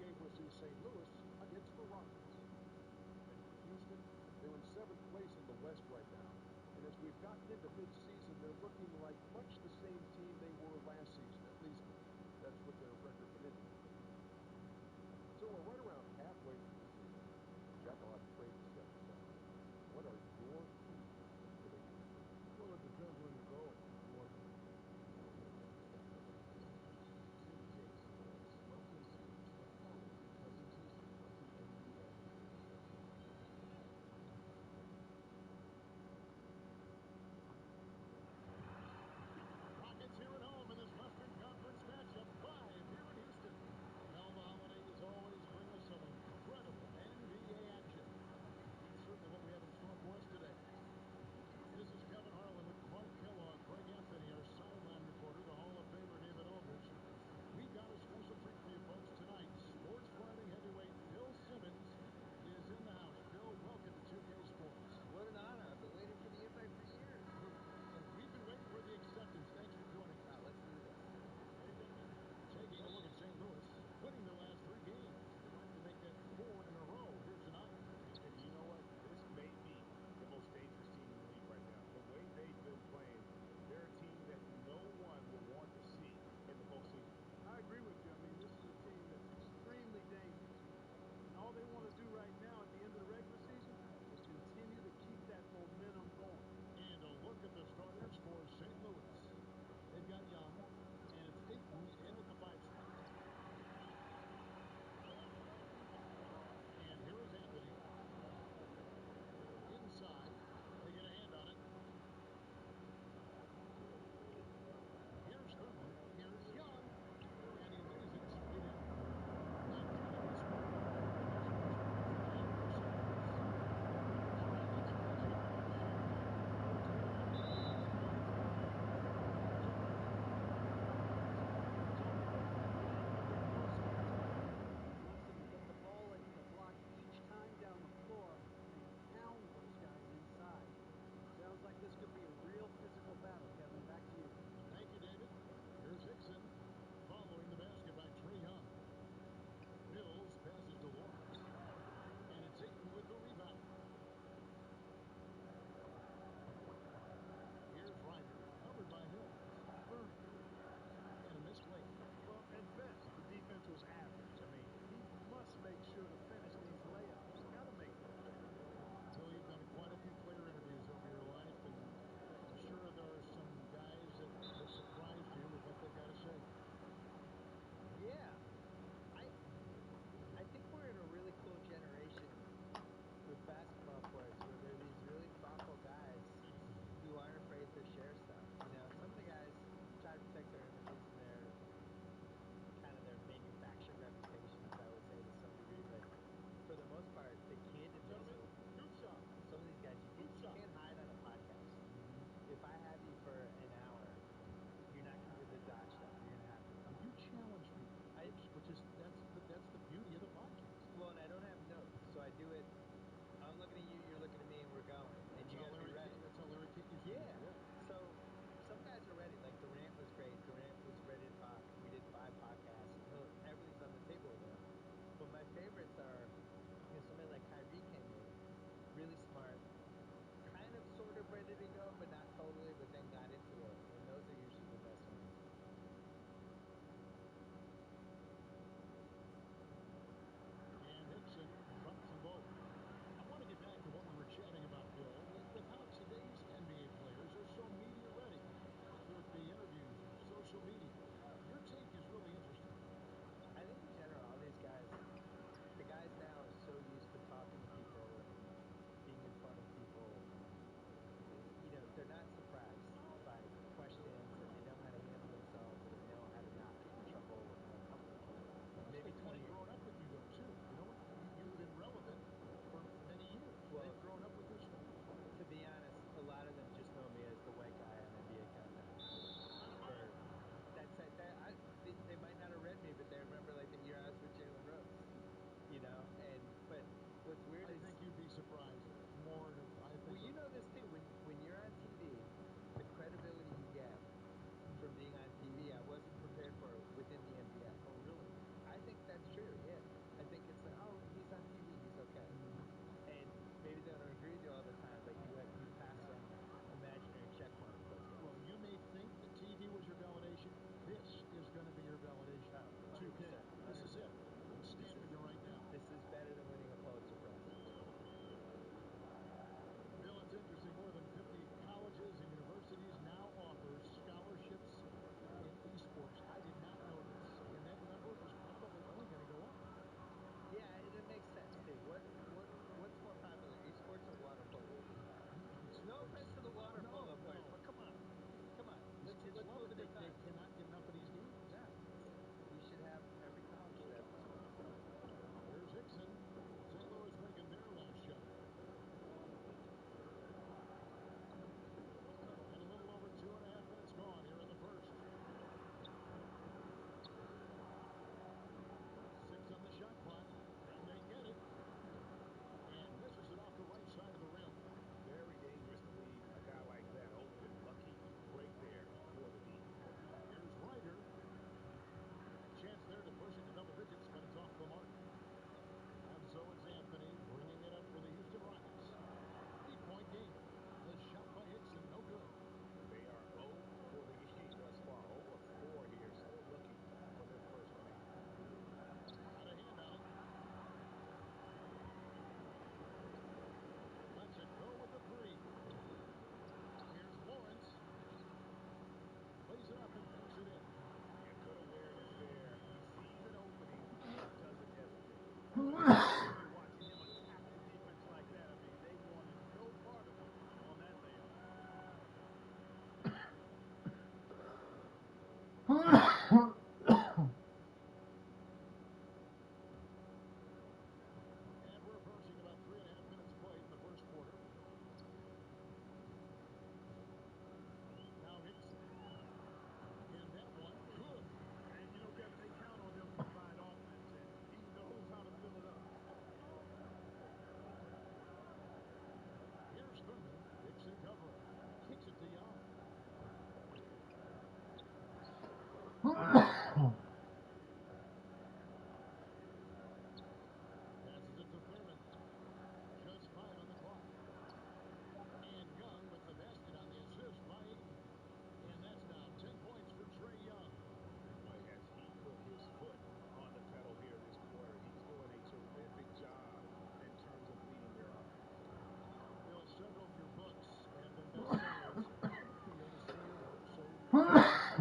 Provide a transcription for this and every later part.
game we'll see St. Louis against the Rockets. And Houston, they're in 7th place in the West right now. And as we've gotten into mid-season, they're looking like much the same team they were last season. At least that's what their record would indicate. So we're right around halfway through the season. Jack, I'll have to trade this stuff aside. What are your key predictions? Well, it depends on your goal. Rockets here at home in this Western Conference matchup. 5 here in Houston. Well, the holidays always bring us some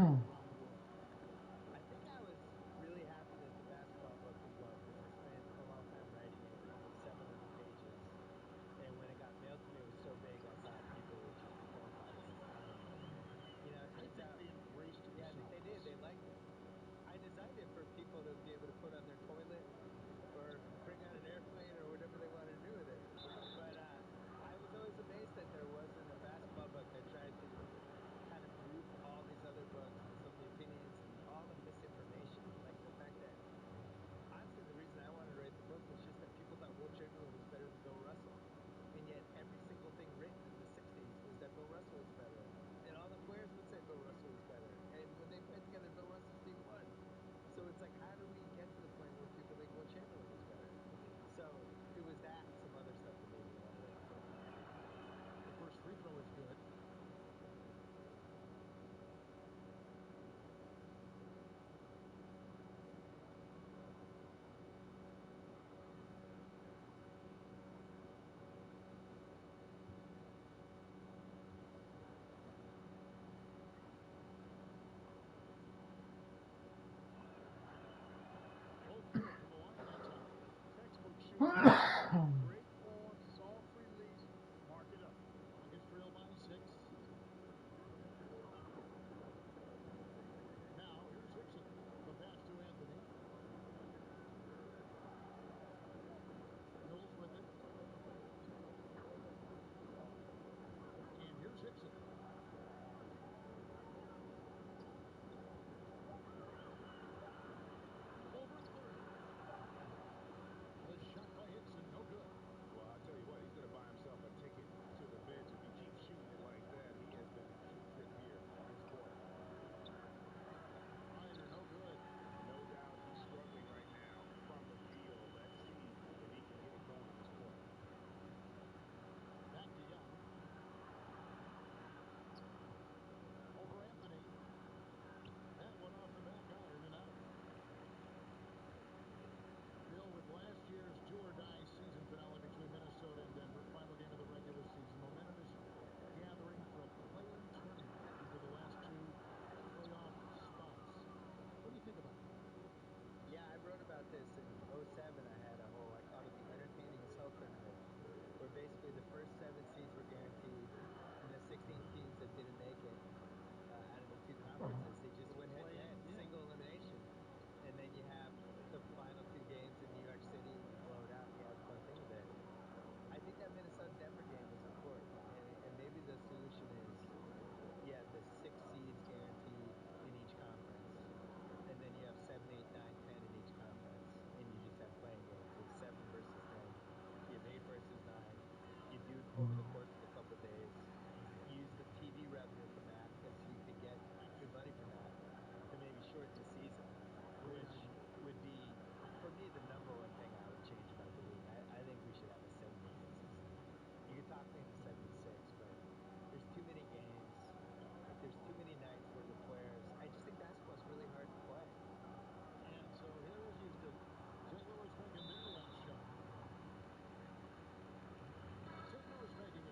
players around the world. I think I was really happy that the basketball book was low because I spent a long time writing it, almost 700 pages. And when it got mailed to me, it was so big, I thought people would just be terrified of it. It I turns think out, they embraced yeah, I think they did. themselves. They liked it. I designed it for people to be able to put on their toilet or bring on an airplane or whatever they wanted to do with it. But I was always amazed that there wasn't a basketball book that tried to kind of group all these other books and some of the opinions and all the misinformation. Like the fact that, honestly, the reason I wanted to write the book was just that people thought Will Chamberlain was better than Bill Russell. And yet every single thing written in the 60s was that Bill Russell was better. And all the players would say Bill Russell was better. And when they played together, Bill Russell's team won. So it's like, how do we get to the point where people think Will Chamberlain was better? So it was that and some other stuff that made me want to write the book. The first free throw is good. Oh, good from the line that time. Textbook shooting. Great ball, soft release. Mark it up. Rockets trail by 6. Now, here's Hickson. The pass to Anthony. Mills with it. And here's Hickson. Over 3. The shot by Hickson, no good. Well, I'll tell you what, he's going to buy himself a ticket to the bench if he keeps shooting it like that. He has been putrid here this quarter. Ryder, no good. No doubt he's struggling right now from the field. Let's see if he can get it going in this quarter. Back to Young. Over Anthony. That one off the back iron and out. Bill, with last year's do-or-die season finale between Minnesota and Denver, final game of the regular season, momentum is gathering for a play-in tournament into the last 2 playoff spots. What do you think about that? Yeah, I wrote about this in '07. I had I called it the Entertaining Cell Tournament, where basically the first 7 seeds were guaranteed, and the 16 teams that didn't make it out of the 2 conferences, they just went head-to-head, single elimination. And then you have the final 2 games in New York City, and you blow it out, and you have a fun thing with it. I think that Minnesota-Denver game was important, and maybe the solution is you have the 6 seeds guaranteed in each conference, and then you have 7, 8, 9, 10 in each conference, and you just have playing games. It's 7 versus 10. You have 8 versus 9. You do it over the course of a couple days. You use the TV revenue from that, because you could get good money from that, to maybe shorten the season, Great which idea. would be, for me, the number one thing I would change about the league. I think we should have a 7-game season. You could talk me into 7-6, but there's too many games. Like, there's too many nights where the players... I just think basketball's really hard to play. And so here is Houston. St. Louis making their last shot. St. Louis making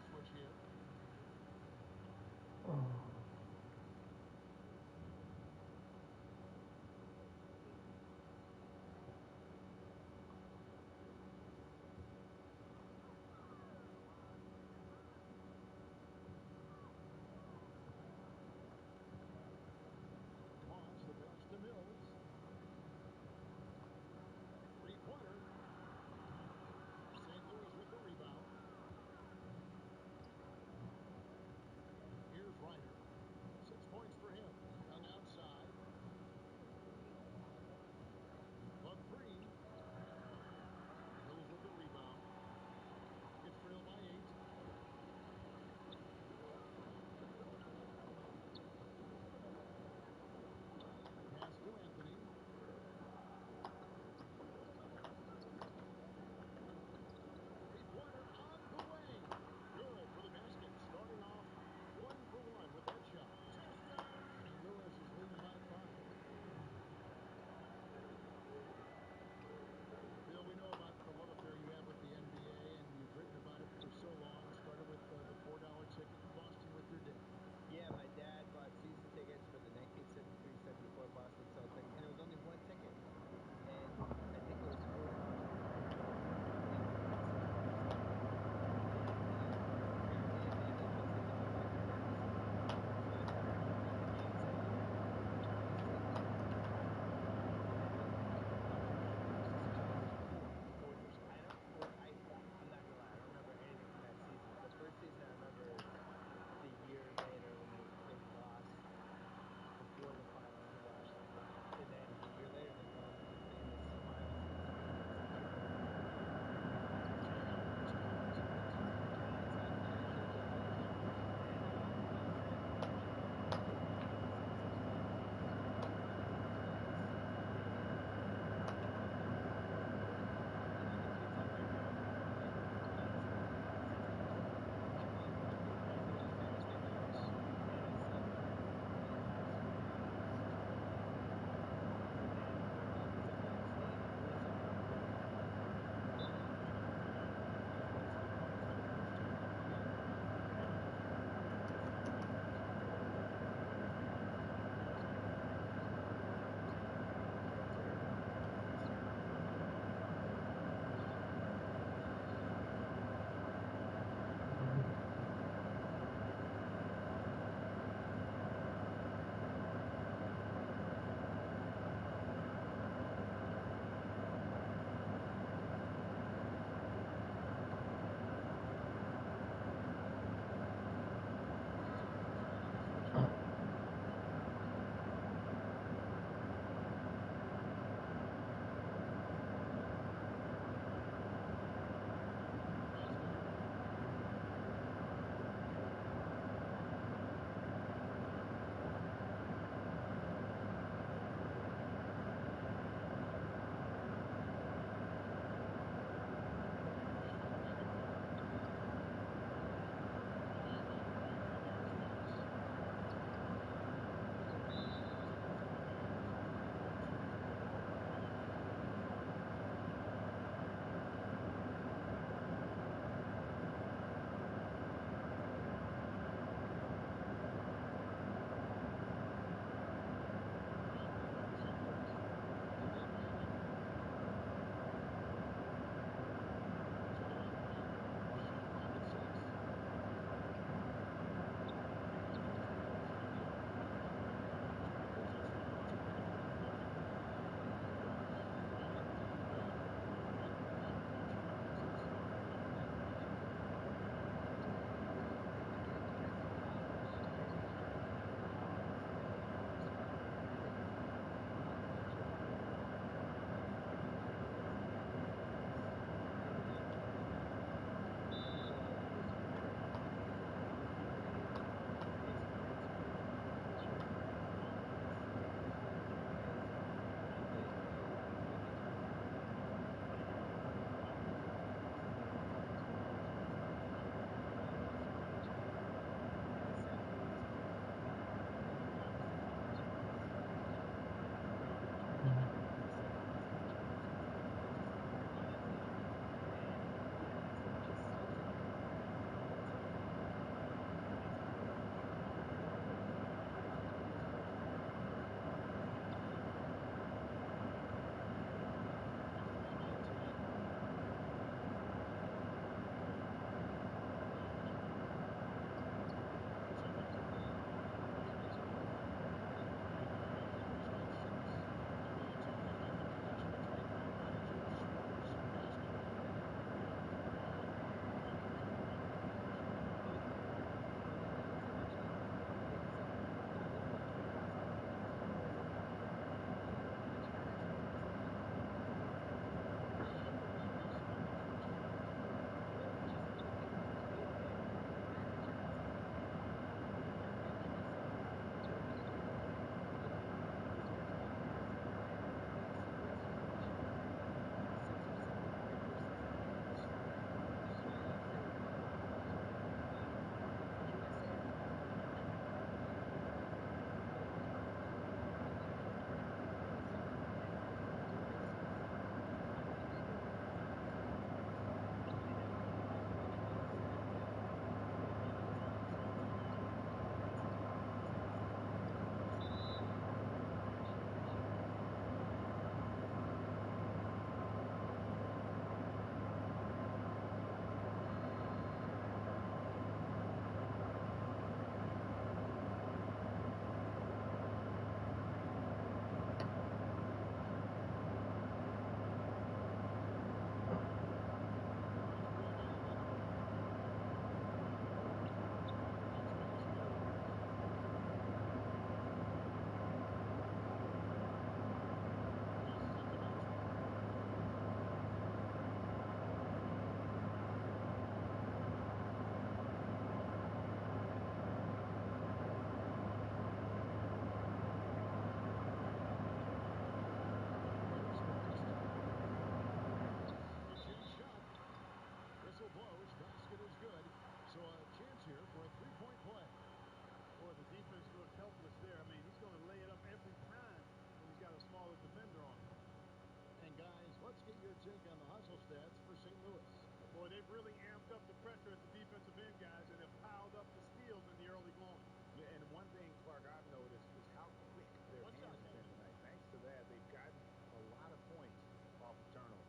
Boy, they've really amped up the pressure at the defensive end, guys, and have piled up the steals in the early going. Yeah, and one thing, Clark, I've noticed is how quick their One shot hands have been coming. tonight. Thanks to that, they've gotten a lot of points off of turnover.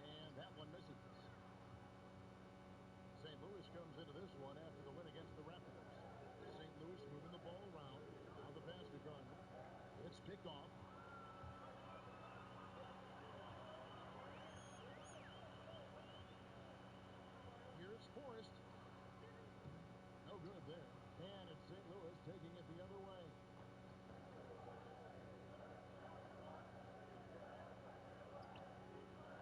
And that one misses. St. Louis comes into this one after the win against the Raptors. St. Louis moving the ball around. Now the pass to Gardner. It's picked off. Here's Forrest. No good there. And it's St. Louis taking it the other way.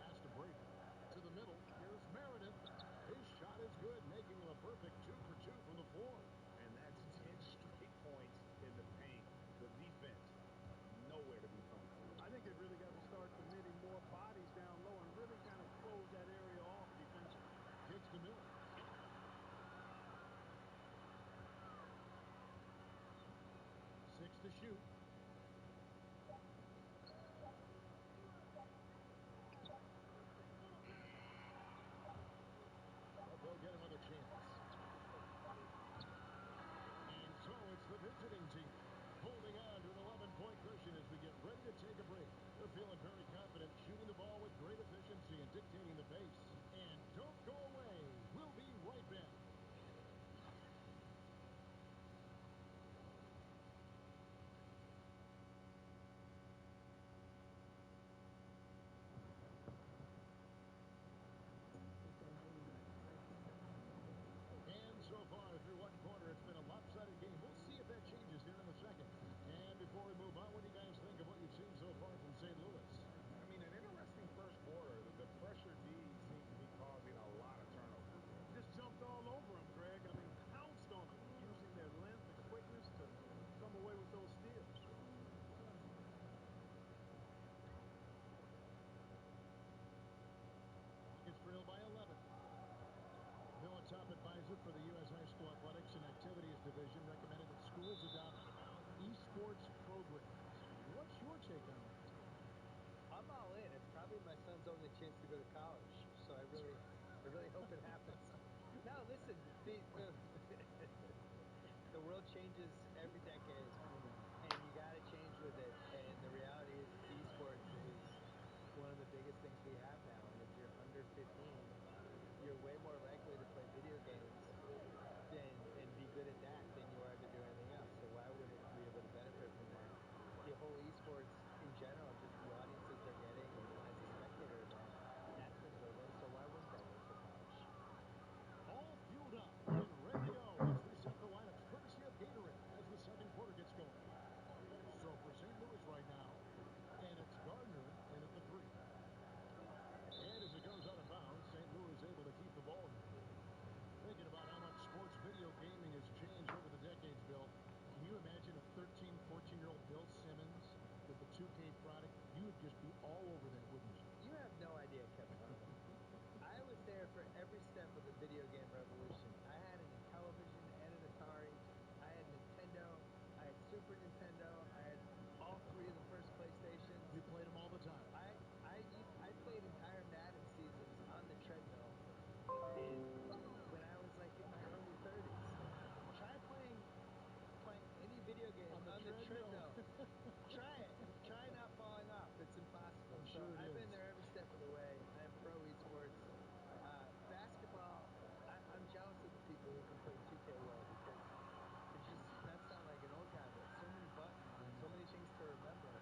Pass to Brady. To the middle. Here's Meredith. His shot is good, making him a perfect 2 for 2 from the floor. And that's 10 straight points in the paint. The defense, nowhere to be found. I think they've really got to start committing more bodies down low and really kind of close that area off defensively. Kicks to Mills. 6 to shoot. But they'll get another chance. And so it's the visiting team holding on to an 11-point cushion as we get ready to take a break. They're feeling very confident, shooting the ball with great efficiency and dictating the pace. And don't go away. We'll be right back. So far through one quarter, it's been a lopsided game. We'll see if that changes here in the second. And before we move on, what do you guys think of what you've seen so far from St. Louis? I mean, an interesting first quarter. The pressure D seems to be causing a lot of turnover. Just jumped all over them, Greg. I mean, pounced on them, using their length and quickness to come away with those steals. It's trailed by 11. Bill, a top advisor for the U.S. High School Athletics and Activities Division, recommended that schools adopt esports programs. What's your take on that? I'm all in. It's probably my son's only chance to go to college, so I really hope it happens. No, listen, the world changes every decade, and you got to change with it. And the reality is, esports is one of the biggest things we have now. And if you're under 15, you're way more likely to play video games and be good at that than you are to do anything else. So why wouldn't we be able to benefit from that? The whole esports in general, just the audiences they're getting, and as a spectator of that's going to go there. So why wouldn't I wait for college? All fueled up and ready to go as we set the lineups courtesy of Gatorade as the second quarter gets going. So for St. Louis right now, and it's Gardner in at the 3. And as it goes out of bounds, St. Louis able to keep the ball here. Thinking about how much sports video gaming has changed over the decades, Bill, can you imagine a 13, 14-year-old Bill Simmons with the 2K product? You would just be all over that, wouldn't you? You have no idea, Kevin. I was there for every step of the video game revolution. I had an Intellivision and an Atari. I had Nintendo. I had Super Nintendo. I had all 3 of the first PlayStations. You played them all the time. I played entire Madden seasons on the treadmill when I was like in my early 30s. Try playing any video game on the treadmill. Try it. Try not falling off. It's impossible. I'm sure I've it been is. there every step of the way. I'm pro esports. Basketball, I'm jealous of the people who can play 2K well because it's just, not sound like an old guy, but so many buttons and so many things to remember.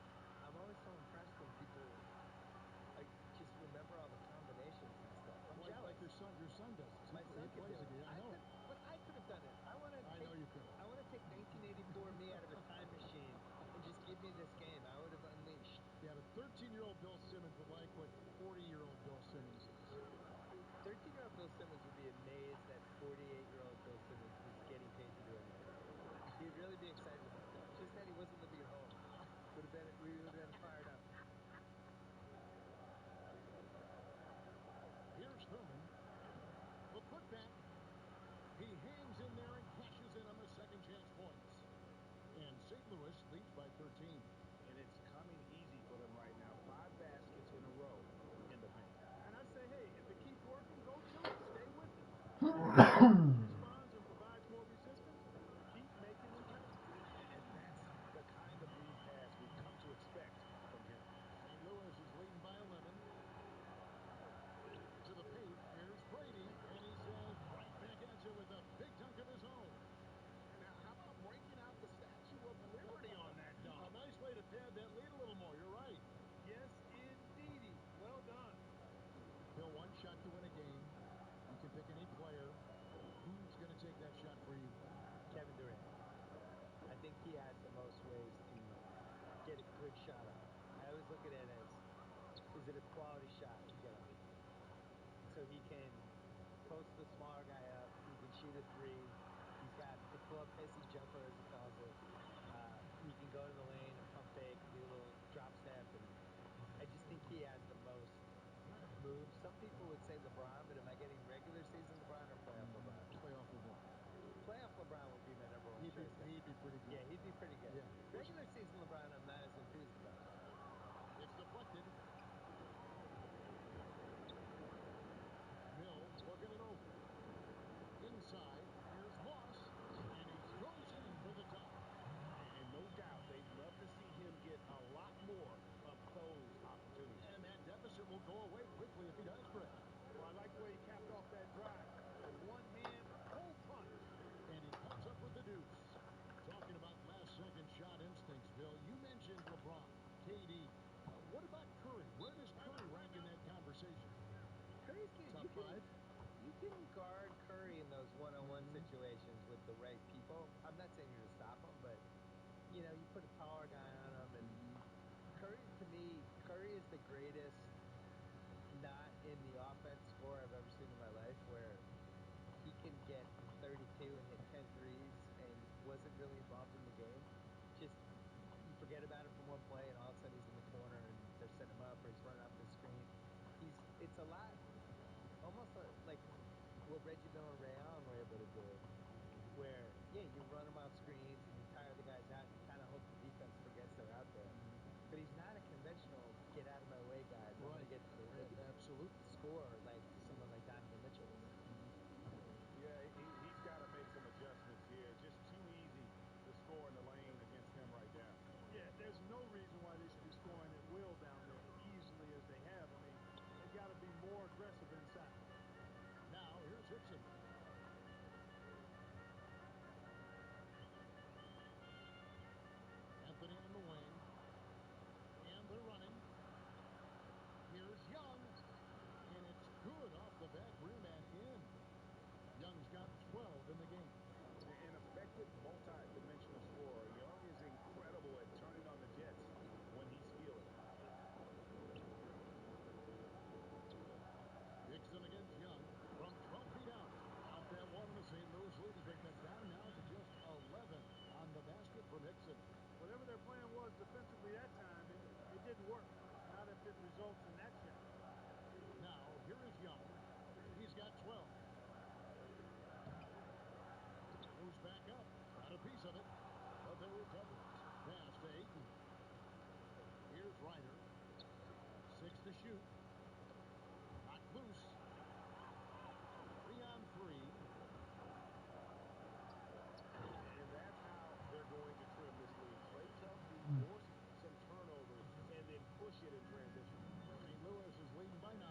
I'm always so impressed when people just remember all the combinations and stuff. I'm jealous. Like your son does. My son he plays could do it. it. I know. But I could have done it. I know you could. I want to take 1984 me out of a time machine and just give me this game. I would have unleashed. Yeah, but 13-year-old Bill Simmons would like what 40-year-old Bill Simmons is. 13-year-old Bill Simmons would be amazed that 48-year-old Bill Simmons was getting paid to do anything. He'd really be excited about that. Just that he wasn't living at home. We would have been fired up. Here's Thurman. The putback. He hangs in there and cashes Responds and provides more resistance. Keep making them pay. And that's the kind of lead pass we've come to expect from him. St. Louis is leading by 11. To the paint, here's Brady, and he says, right back at you with a big dunk of his own. Now, how about breaking out the Statue of Liberty on that A dunk? nice way to pad that lead a little more. You're right. Yes, indeedy. Well done. Bill, one shot to win a game. You can pick any player. Who's going to take that shot for you? Kevin Durant. I think he has the most ways to get a good shot off. I always look at it as, is it a quality shot to get off? So he can post the smaller guy up. He can shoot a three. He's got the club pissy jumper, as he calls it. He can go to the lane and pump fake, do a little drop step, and I just think he has the most moves. Some people would say LeBron, but am I getting regular season LeBron or playoff LeBron? Playoff LeBron. Playoff LeBron would be my number one choice. He'd be pretty good. Yeah, he'd be pretty good. Yeah. Regular season LeBron, I'm not as enthused about. It's deflected. Mills looking it over. Inside, here's Moss, and he throws in for the tie. And no doubt they'd love to see him get a lot more of those opportunities. And that deficit will go away quickly if he does, Greg. Well, I like the way he capped off that drive. A one-hand pull punch. And he comes up with the deuce. Talking about last-second shot instincts, Bill, you mentioned LeBron, KD. What about Curry? Where does Curry rank in that conversation? Curry's good. Top five? You can guard Curry in those one-on-one situations with the right people. I'm not saying you're to stop him, but you put a taller guy on him, and Curry, to me, Curry is the greatest not in the offense score I've ever seen in my life, where he can get 32 and hit 10 threes and wasn't really involved in the game. Just you forget about it from one play, and all of a sudden he's in the corner and they're setting him up, or he's running off the screen. It's a lot, almost like what Reggie Miller and Ray Allen were able to do, where you run them off screens and you tire the guys out and you kind of hope the defense forgets they're out there. But he's not a conventional get out of my way guy. I'm going to get to the Absolutely. score like someone like Donovan Mitchell is. Yeah, he's got to make some adjustments here. Just too easy to score in the lane against him right now. Yeah, there's no reason why they should be scoring at will down there easily as they have. I mean, they got to be more aggressive inside. Now, here's Hickson. Anthony on the wing. And they're running. Here's Young. And it's good off the back rim and in. Young's got 12 in the game. An effective multi-dimensional scorer. Young is incredible at turning on the Jets when he's feeling it. Hickson against Young from 12 feet out. Off that one, and the St. Louis lead has been cut down now to just 11 on the basket from Hickson. Whatever their plan was defensively that time, it didn't work. Not if it results in that shot. Now, here is Young. He's got 12. Goes back up. Got a piece of it. But they recover it. Pass to Ayton. Here's Ryder. 6 to shoot. Knocked loose. 3 on 3. And that's how they're going to trim this lead. Play tough, force some turnovers, and then push it in transition. St. Louis is leading by 9.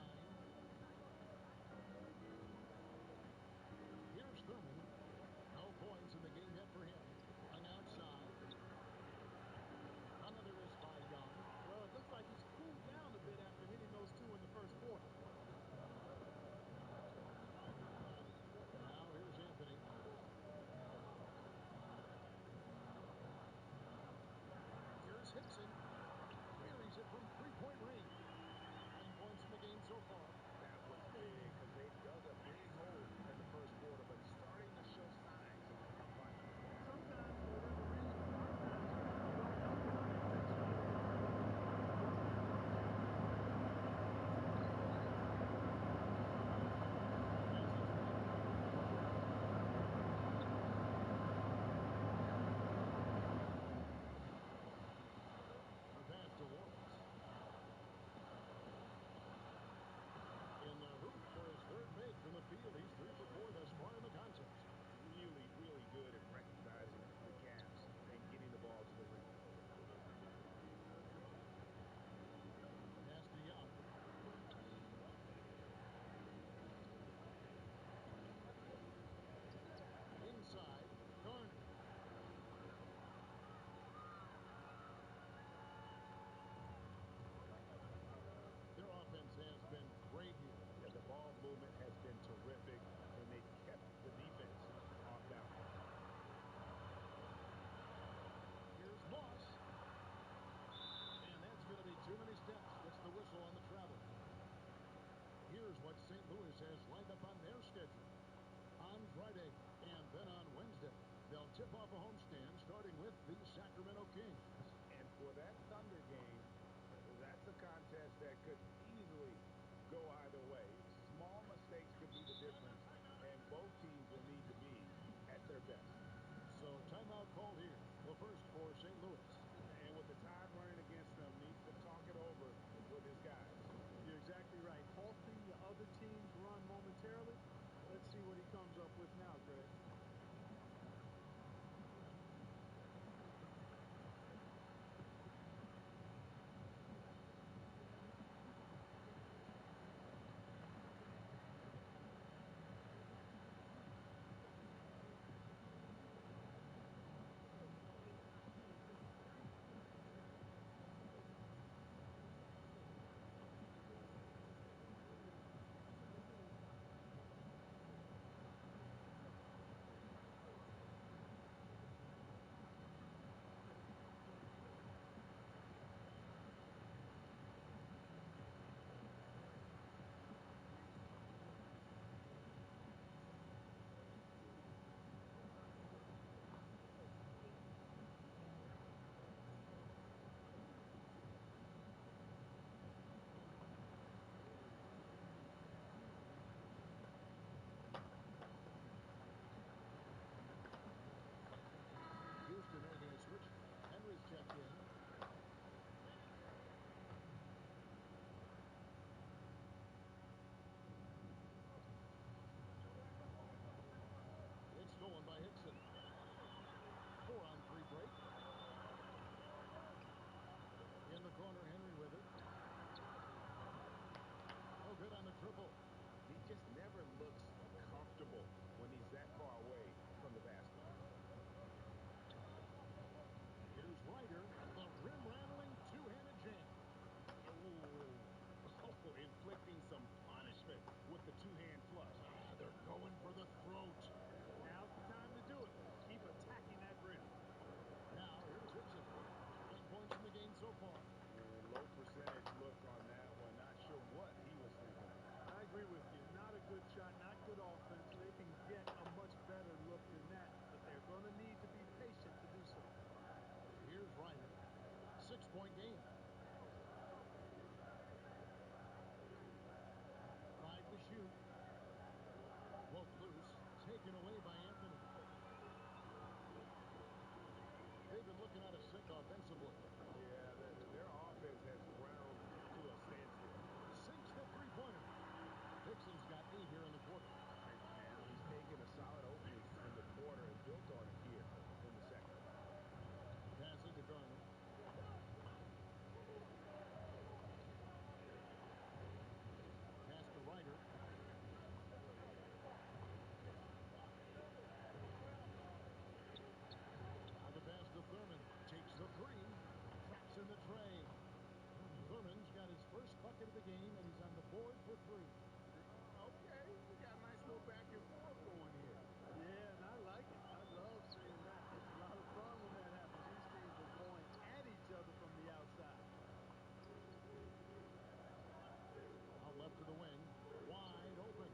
Friday. And then on Wednesday, they'll tip off a homestand starting with the Sacramento Kings. And for that Thunder game, that's a contest that could easily go either way. Small mistakes could be the difference, and both teams will need to be at their best. So timeout called here. The first for St. Louis. And with the tide running against them, needs to talk it over with his guys. You're exactly right. Halting the other team's run momentarily. Let's see what he comes up with now, Greg. Houston are going to switch. Henry's checked in. It's stolen by Hickson. 4-on-3 break. In the corner, Henry with it. Oh, good on the triple. He just never looks comfortable when he's that far away from the basket. Here's Ryder, the rim-rattling two-handed jam. Oh, inflicting some punishment with the two-hand flush. They're going for the throat. Now's the time to do it. Keep attacking that rim. Now, here's Hickson. 9 points in the game so far. Low percentage look on that one. Not sure what he was thinking. I agree with you. Not a good shot, not good offense. They can get a much better look than that, but they're going to need to be patient to do so. Here's Ryder. 6-point game. Tried to shoot. Woke loose. Taken away by Anthony. They've been looking out of sync offensively. Yeah, their offense has ground to a standstill. Sinks the three-pointer. Hickson's got 8 here in the quarter. And he's taken a solid opening in the quarter and built on it here in the second. Pass into Garner. Pass to Ryder. Now the pass to Thurman. Takes the three. Traps in the tray. Thurman's got his first bucket of the game, and he's on the board for 3. Okay, we got a nice little back and forth going here. Yeah, and I like it. I love seeing that. It's a lot of fun when that happens. These teams are going at each other from the outside. Out left to the wing. Wide open.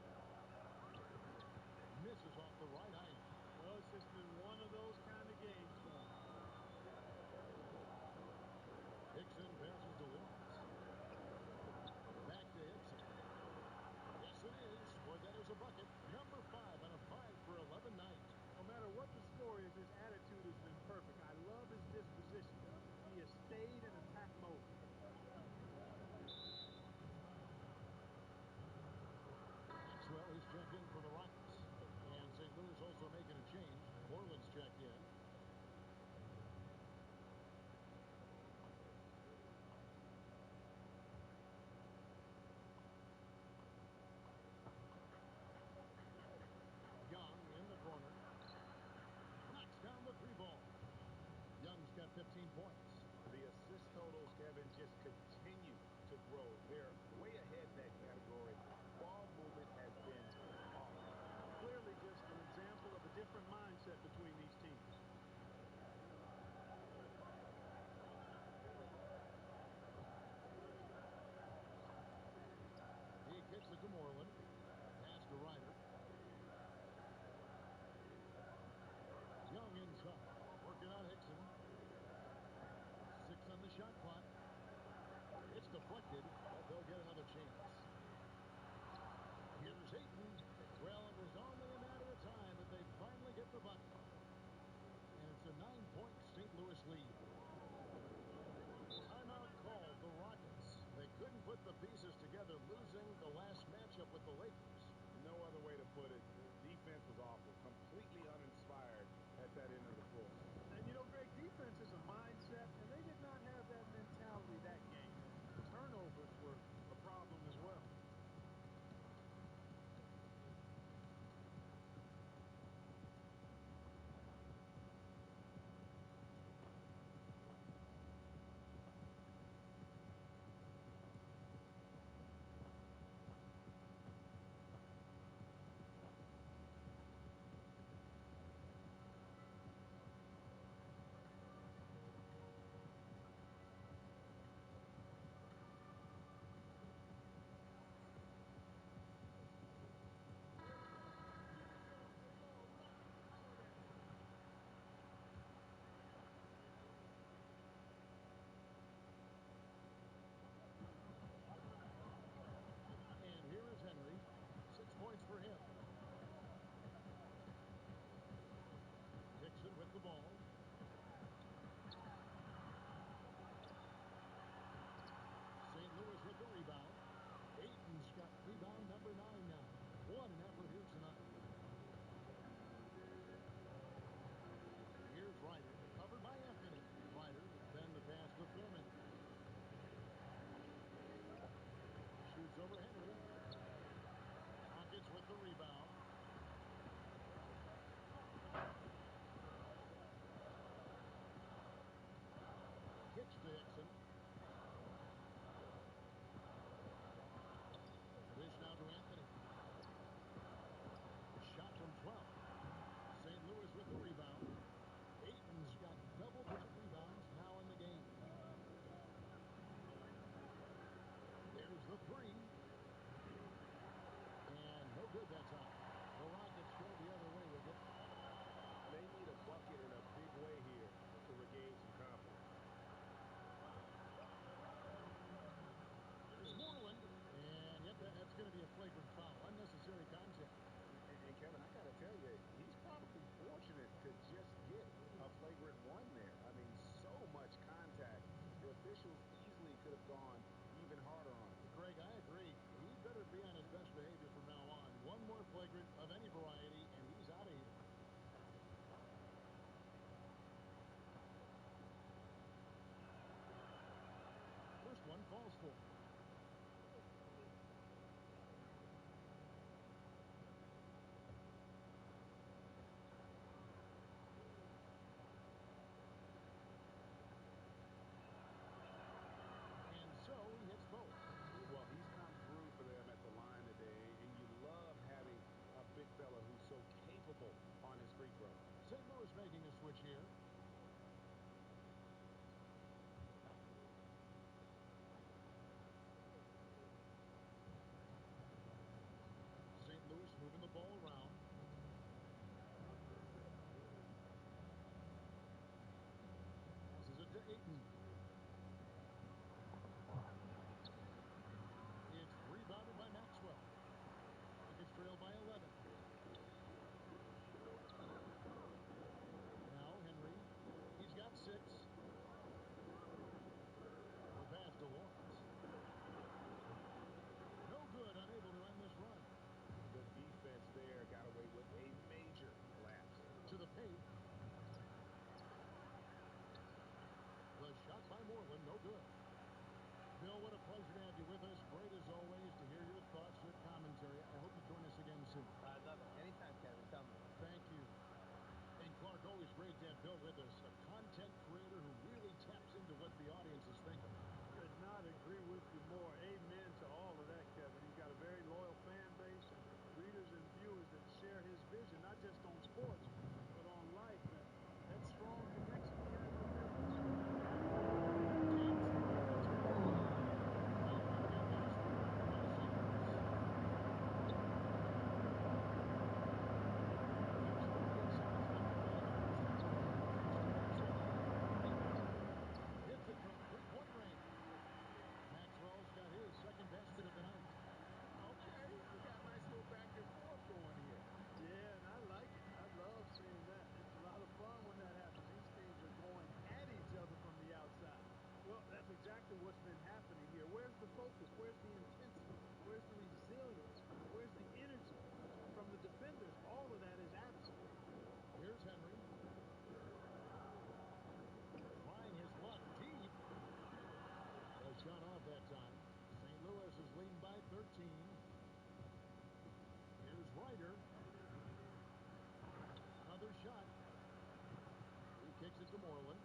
Misses off the right iron. Well, it's just been one of those kind of games for him. Hickson passes to Williams. Back to Hickson. Yes, it is. Boy, that is a bucket. Number 5 on a 5-for-11 night. No matter what the score is, his attitude has been perfect. I love his disposition. He has stayed in attack mode. Maxwell is checked in for the Rockets. And St. Louis also making a change. Moreland's checked in. Young in the corner. Knocks down the 3-ball. Young's got 15 points. The assist totals, Kevin, just continue to grow. They're way ahead in that category. Ball movement has been off. Clearly just an example of a different mindset between these teams. He kicks it to Moreland. Pass to Ryder. lead. Timeout called the Rockets. They couldn't put the pieces together, losing the last matchup with the Lakers. No other way to put it. The defense was awful, completely uninspired at that end of the floor. And, you know, Greg, defense is a mindset, and they did not have that mentality that game. Turnovers were a problem as well. And here is Henry. 6 points for him. Dixon with the ball. St. Louis with the rebound. Ayton's got rebound number 9 now. What an effort here tonight. Here's Ryder, covered by Anthony. Ryder, then the pass to Thurman. Shoots over Henry. Rockets with the rebound. Kicks to Dixon. Dish now to Anthony. Shot from 12. St. Louis with the rebound. Ayton's got double-digit rebounds now in the game. There's the three. And no good that time. The Rockets go the other way with it. They need a bucket in a big way here to regain some confidence. There's Moreland. And, yep, that's going to be a flagrant foul. Unnecessary contact. And Kevin, I got to tell you, he's probably fortunate to just get a flagrant one there. I mean, so much contact. The officials easily could have gone even harder on him. Greg, I agree. He better be on his best behavior from now on. One more flagrant of any variety, and he's out of here. First one falls for. And so he hits both. Well, he's come through for them at the line today, and you love having a big fella who's so capable on his free throw. St. Louis making a switch here. St. Louis moving the ball around. Passes it to Ayton. It's rebounded by Maxwell. Rockets trail by 11. Now Henry. He's got 6. The pass to Lawrence. No good, unable to end this run. The defense there got away with a major lapse. To the paint. The shot by Moreland, no good. Bill, what a pleasure to have you with us. Great as always to hear your thoughts, your commentary. I hope you join us again soon. I love it. Anytime, Kevin. Tell me. Thank you. And Clark, always great to have Bill with us, a content creator who really taps into what the audience is thinking. Could not agree with you more. Amen to all of that, Kevin. He's got a very loyal fan base and readers and viewers that share his vision, not just on sports, but on life. And that strong connection he has with fans. Game 2 Rockets ball. Well, on again by the scorer by St. Louis. There's 38 seconds left in the game, and it's 21-16. is where's the intensity? Where's the resilience? Where's the energy from the defenders? All of that is absent. Here's Henry. Trying his luck deep. The shot off that time. St. Louis is leading by 13. Here's Ryder. Another shot. He kicks it to Moreland.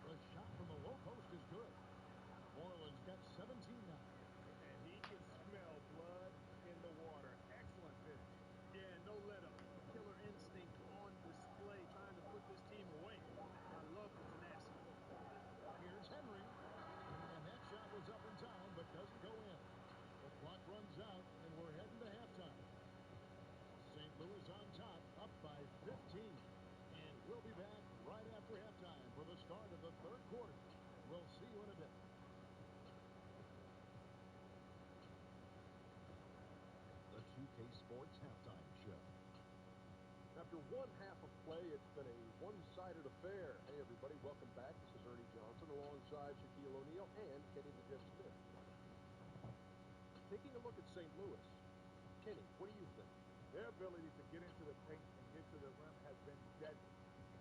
The shot from the low post is good. Moreland's got 17 now. And he can smell blood in the water. Excellent finish. Yeah, no let-up. Killer instinct on display, trying to put this team away. I love the tenacity. Here's Henry. And that shot was up in time, but doesn't go in. The clock runs out, and we're heading to halftime. St. Louis on top, up by 15. And we'll be back right after halftime for the start of the third quarter. We'll see you in a bit. The 2K Sports Halftime Show. After one half of play, it's been a one-sided affair. Hey, everybody, welcome back. This is Ernie Johnson alongside Shaquille O'Neal and Kenny the Jet Smith. Taking a look at St. Louis. Kenny, what do you think? Their ability to get into the paint and get to the rim has been deadly,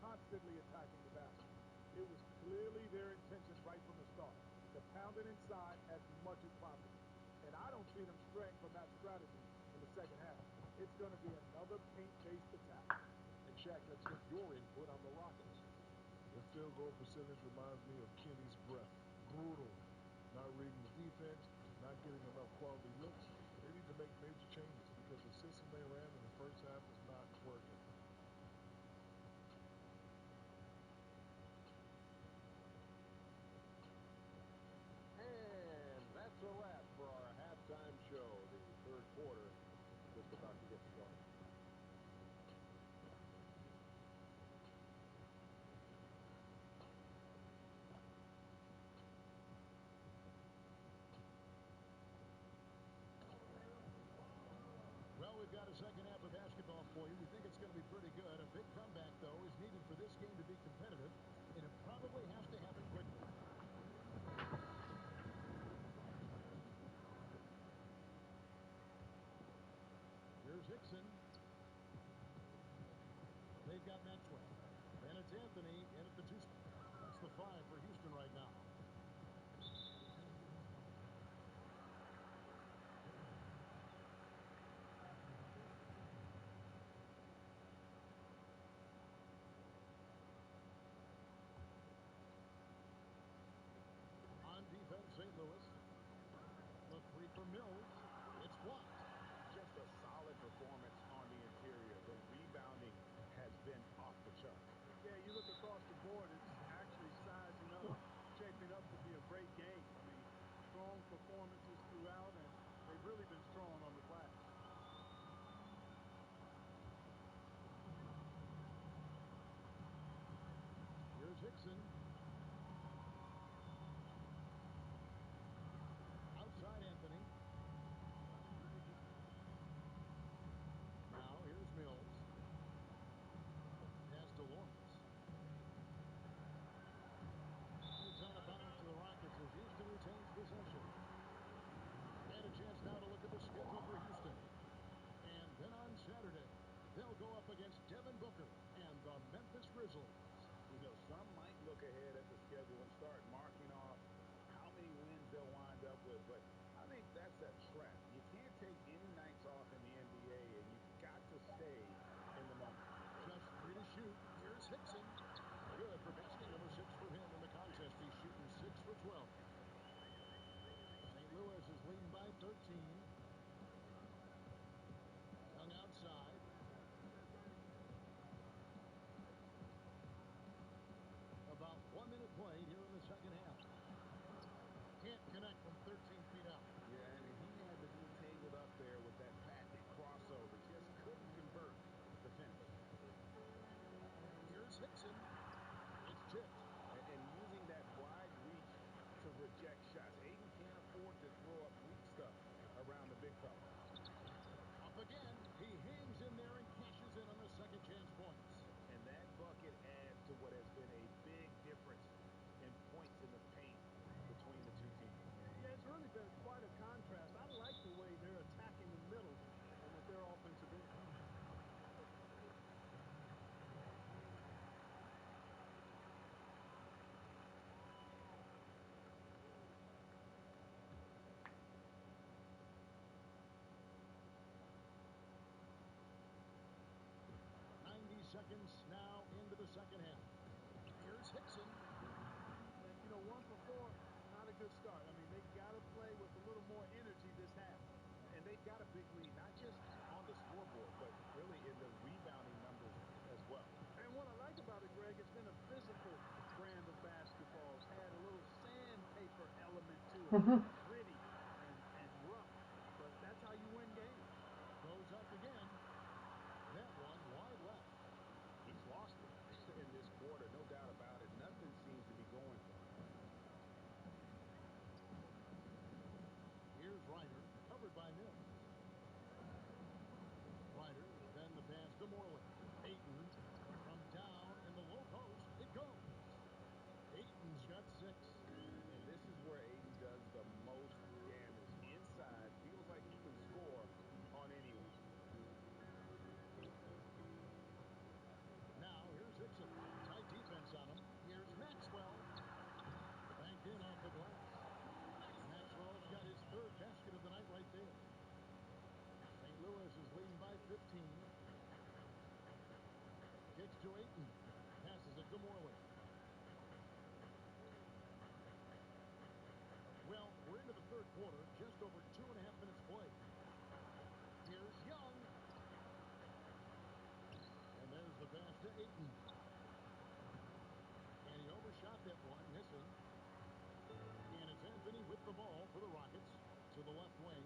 constantly attacking the basket. It was clearly their intention right from the start to pound it inside as much as possible. And I don't see them straying from that strategy in the second half. It's going to be another paint-based attack. And Shaq, let's get your input on the Rockets. Their field goal percentage reminds me of Kenny's breath. Brutal. Not reading the defense, not getting enough quality looks. They need to make major changes because the system they ran in the first half is not working. And that's a wrap for our halftime show. The third quarter just about to get started. Well, we've got a second half of basketball for you. We think it's going to be pretty good. A big comeback, though, is needed for this game to be competitive, and it probably has to happen quickly. Here's Hickson. They've got Maxwell. And it's Anthony in at the 2. That's the 5 for Houston right now. On defense, St. Louis. The 3 for Mills. It's blocked. Just a solid performance on the interior. The rebounding has been off the chart. Yeah, you look across the board, it's actually sizing up, shaping up to be a great game. I mean, strong performances throughout, and they've really been strong on the glass. Here's Hickson. Outside Anthony. Now here's Mills. Pass to Lawrence. It's out of bounds to the Rockets as Houston retains possession. And a chance now to look at the schedule for Houston. And then on Saturday, they'll go up against Devin Booker and the Memphis Grizzlies. You know, some might look ahead at the schedule and start marking off how many wins they'll wind up with, but I think that's a trap. You can't take any nights off in the NBA, and you've got to stay in the moment. Just 3 to shoot. Here's Hickson. Good for basket number 6 for him in the contest. He's shooting 6 for 12. St. Louis is leading by 13. Young outside. About 1 minute played here in the second half. Can't connect from 13 feet out. Yeah, and he had the dude tangled up there with that patented crossover. Just couldn't convert the finish. Here's Hickson. It's tipped. And using that wide reach to reject shots. Aiden can't afford to throw up weak stuff around the big fella. Up again. He hangs in there and cashes in on the second chance points. And that bucket adds to what has been a big difference in points in the paint between the two teams. been quite a contrast. I like the way they're attacking the middle with their offensive end. Seconds now into the second half. Here's Hickson. And, you know, 1 for 4, not a good start. I mean, they got to play with a little more energy this half. And they've got a big lead, not just on the scoreboard, but really in the rebounding numbers as well. And what I like about it, Greg, it's been a physical brand of basketball. It's had a little sandpaper element to it. Gritty and rough. But that's how you win games. Goes up again. That one wide left. He's lost it in this quarter, no doubt about it. Nothing seems to be going for him. Here's Ryder, covered by Mills. Ryder, then the pass to Moreland. Ayton from down in the low post. It goes. Ayton's got 6. And this is where Ayton does the most damage. Inside, feels like he can score on anyone. Now, here's Hickson. Tight defense on him. Here's Maxwell. Banked in off the glass. Maxwell's got his 3rd basket of the night right there. St. Louis is leading by 15. Kicks to Ayton. Passes it to Moreland. Well, we're into the 3rd quarter. Just over 2.5 minutes played. Here's Young. And there's the pass to Ayton. And he overshot that one, missing. And it's Anthony with the ball for the Rockets to the left wing.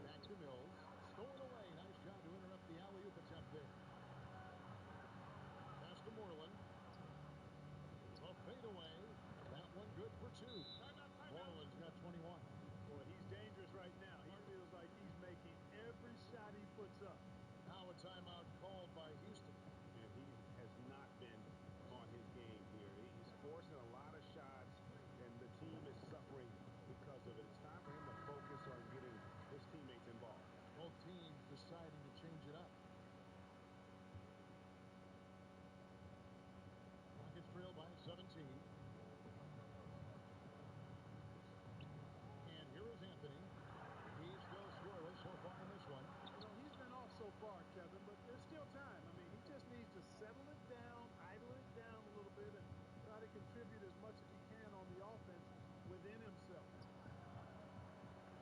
Back to Mills. Stolen away. Nice job to interrupt the alley-oop attempt there. Pass to Moreland. A fadeaway. That one good for 2. Moreland's got 21. Boy, he's dangerous right now. He feels like he's making every shot he puts up. Now a timeout called by Houston. And he has not been on his game here. He's forcing a lot of shots, and the team is suffering because of it. It's time for him to focus on getting his teammates involved. Both teams deciding to change it up. Rockets trail by 17. And here is Anthony. He's still scoreless so far in this one. You know, he's been off so far, Kevin, but there's still time. I mean, he just needs to settle it down, idle it down a little bit, and try to contribute as much as he can on the offense within himself.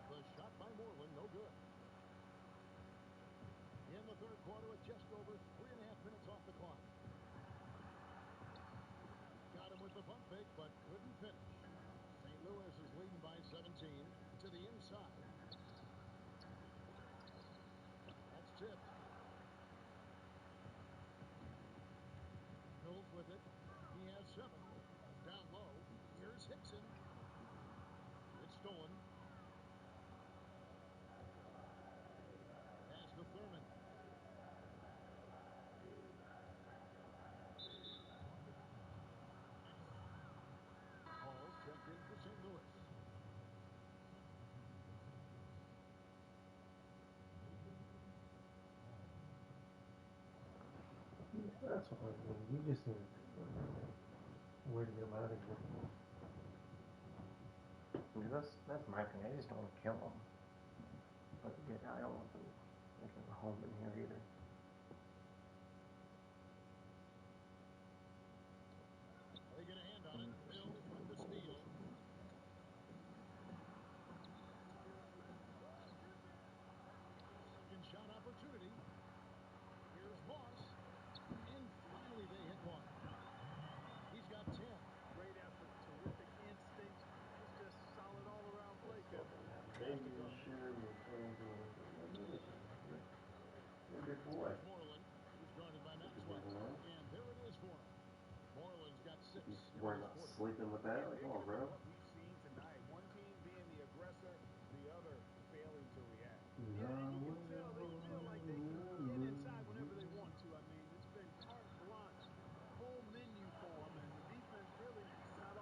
The shot by Moreland, no good. In the 3rd quarter with just over 3.5 minutes off the clock. Got him with the pump fake, but couldn't finish. St. Louis is leading by 17 to the inside. That's tipped. Mills with it. He has 7. Down low. Here's Hickson. It's stolen. Pass to Thurman. Hall's checked in for St. Louis. That's what I mean. You just need where to get him out of here. That's my thing. I just don't want to kill him. But yeah, I don't want them making a home in here either. They get a hand on it. Mills with the steal. Second shot opportunity. Here's Moss. And finally they hit one. He's got 10. Great effort, terrific instincts. It's just solid all-around play, Kevin. Maybe you share your friends with you're a good boy. Here's Moreland. He's guarded by Maxwell. And there it is for him. Moreland's got 6. He's worried about sleeping with that? Come on, bro. What we've seen tonight, one team being the aggressor, the other failing to react. Yeah, and you can tell they feel like they can get inside whenever they want to. I mean, it's been carte blanche, full menu for them, and the defense really not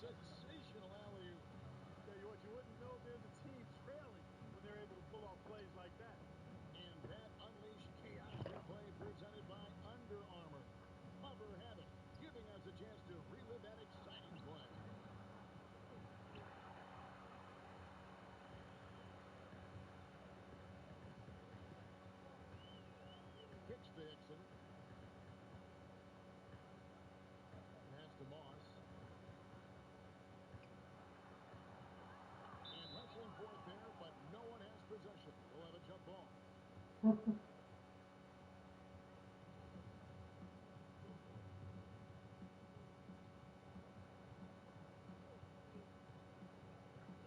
sensational alley-oop. Tell you what, you wouldn't know there's a team trailing when they're able to pull off plays like that. And that unleashed chaos replay presented by Under Armour. Cover habit, giving us a chance to relive that exciting play. Kicks to Hickson. Pass to Moss. And wrestling for it there, but no one has possession. We'll have a jump ball.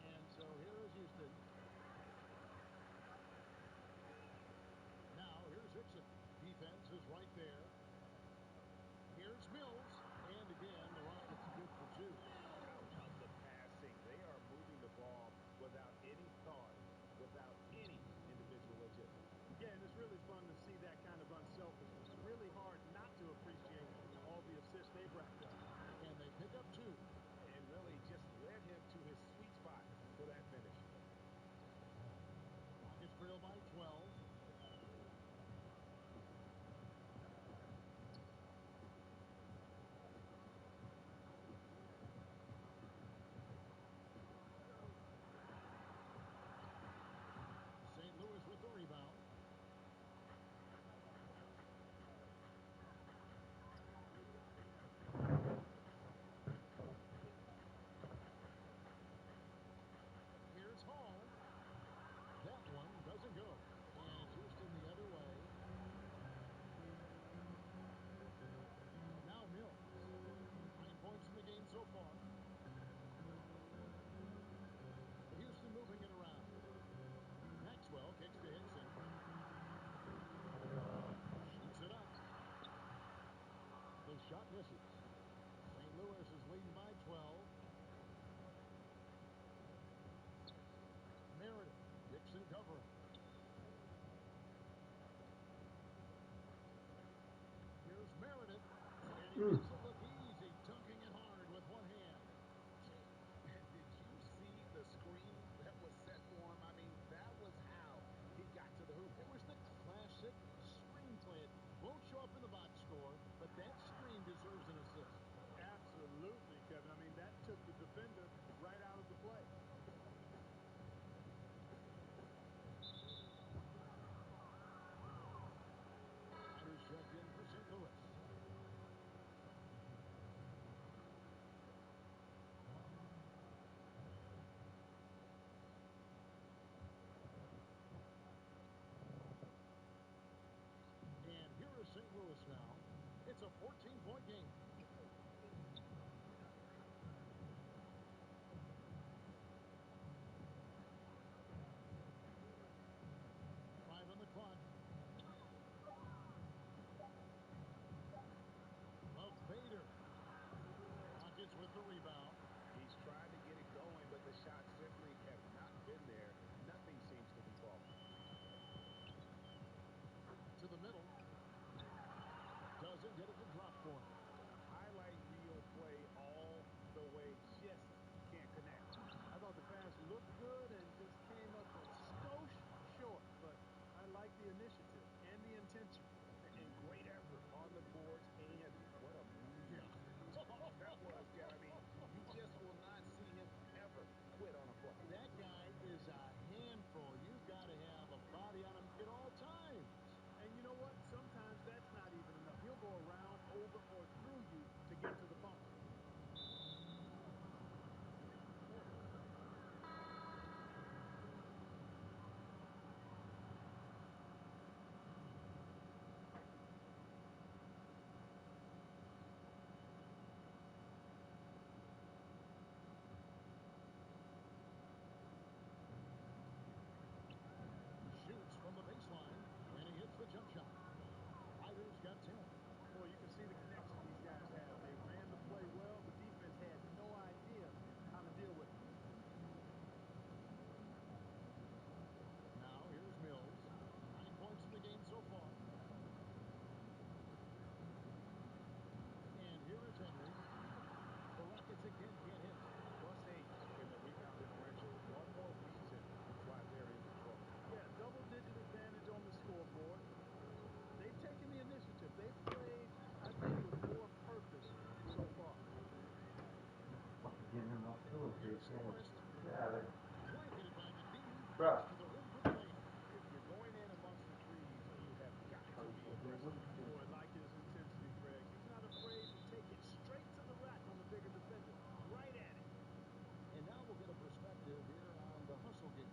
And so here is Houston. Now here's Hickson. Defense is right there. Here's Mills. And again, the Rockets good for two. How about the passing? They are moving the ball without any thought, without any individual agility. Yeah, and it's really fun to see that kind of unselfishness. Really hard not to appreciate all the assists they've racked up. And they pick up two. And really just led him to his sweet spot for that finish. Rockets trail by 12. St. Louis with the rebound. Here's Hall. That one doesn't go. And it's Houston the other way. Now Mills. 9 points in the game so far. Houston moving it around. Maxwell kicks to Hickson. Shoots it up. The shot misses. St. Louis is leading by 12. Meredith. Hickson covering. Here's Meredith. And he makes it look easy, dunking it hard with one hand. Did you see the screen that was set for him? I mean, that was how he got to the hoop. It was the classic screen play. It won't show up in the box score, but that screen deserves an assist. Absolutely, Kevin. I mean, that took the defender right out of the play. Riders check in for St. Louis. And here is St. Louis now. It's a 14-point game. Five on the clock. Love Bader. Rockets with the rebound. He's tried to get it going, but the shots simply have not been there. Nothing seems to be falling. To the middle. Doesn't get it to drop for him. Next Forest. Yeah, Blanketed by McNeely. bro. To the rim for the lane. If you're going in amongst the threes, you have got to be aggressive. Oh, I like his intensity, Craig. He's not afraid to take it straight to the rack on the bigger defender. Right at it. And now we'll get a perspective here on the hustle game.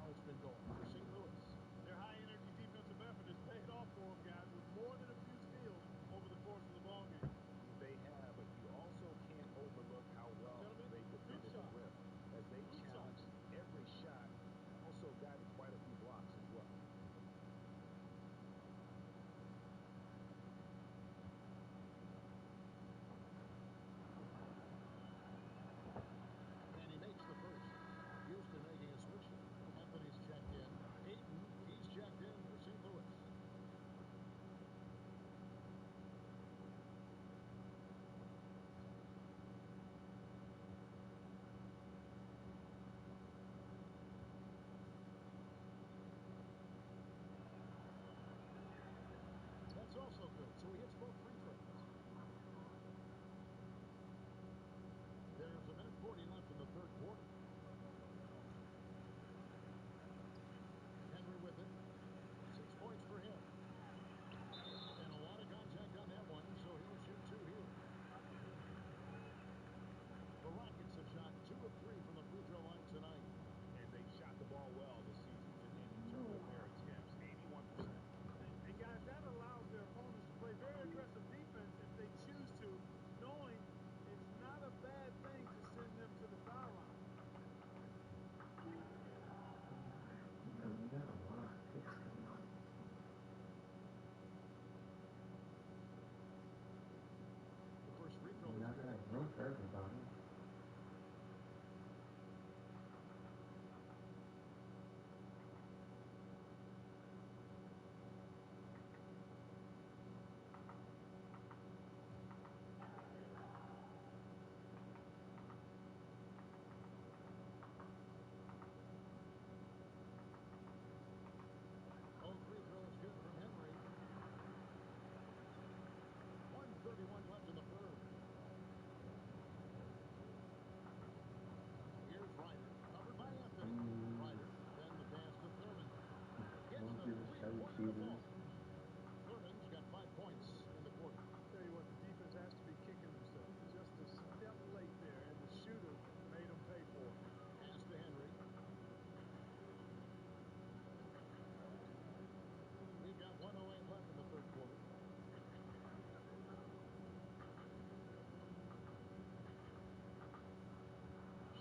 How it's been going for St. Louis. Their high-energy defensive effort has paid off for them, guys, with more than a few steals over the course of the ballgame. They have, but you also can't overlook how well they defended the rim. As they challenged every shot, also gotten quite a few blocks as well. And he makes the first. Houston making a switch here. Anthony's checked in. Ayton, he's checked in for St. Louis. That's also good. So he hits both free throws. There's a minute 40 left in the third quarter. Henry with it. 6 points for him. And a lot of contact on that one, so he'll shoot two here. The Rockets have shot 2 of 3 from the free throw line tonight. And they've shot the ball well this season in terms of their attempts, 81%. And guys, that allows their opponents to play very aggressive defense if they choose to, knowing it's not a bad thing to send them to the foul line. We got a lot of picks coming up. The first free throw We're is not good. gonna have room for everybody. Both free throws good from Henry. 1:31 left in the third. Here's Ryder, covered by Anthony. Ryder, then the pass to Thurman. Hits Don't the give us how you three-pointer to cheaters. fall. Thurman's got 5 points in the quarter. Tell you what, the defense has to be kicking themselves. Just a step late there, and the shooter made them pay for it. Pass to Henry. We've got 1:08 left in the third quarter.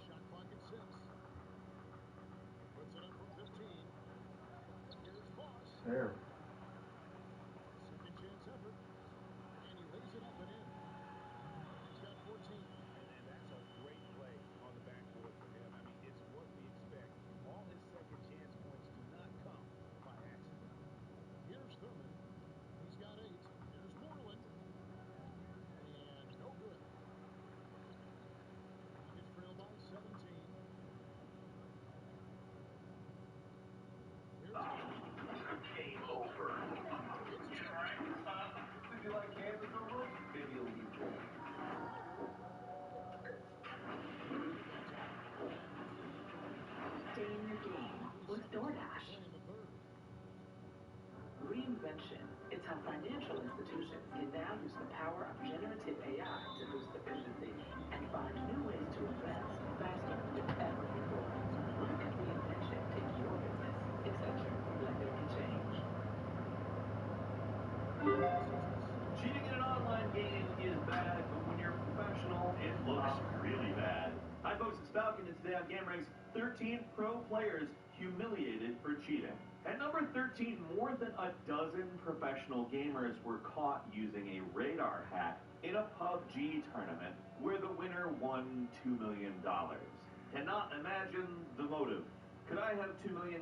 Shot clock at 6. Puts it up from 15. Here's Voss. There. Second chance effort. And he lays it up and in. He's got 14. And that's a great play on the backboard for him. I mean, it's what we expect. All his second chance points do not come by accident. Here's Thurman. He's got 8. Here's Moreland. And no good. Rockets trail by 17. Here's Game over. It's tipped. If you like games over, maybe you'll be cool. Stay in your game with DoorDash. Play in the third. Reinvention. It's how financial institutions can now use the power of generative AI to boost efficiency and find new ways to invest faster than ever before. Where can reinvention take your business? Accenture. Let there be change. Cheating in an online game is bad, but when you're a professional, it looks really bad. Hi folks, it's Falcon, and today on GameRank's 13 pro players humiliated for cheating. At number 13, more than a dozen professional gamers were caught using a radar hack in a PUBG tournament where the winner won $2 million. Cannot imagine the motive. Could I have $2 million,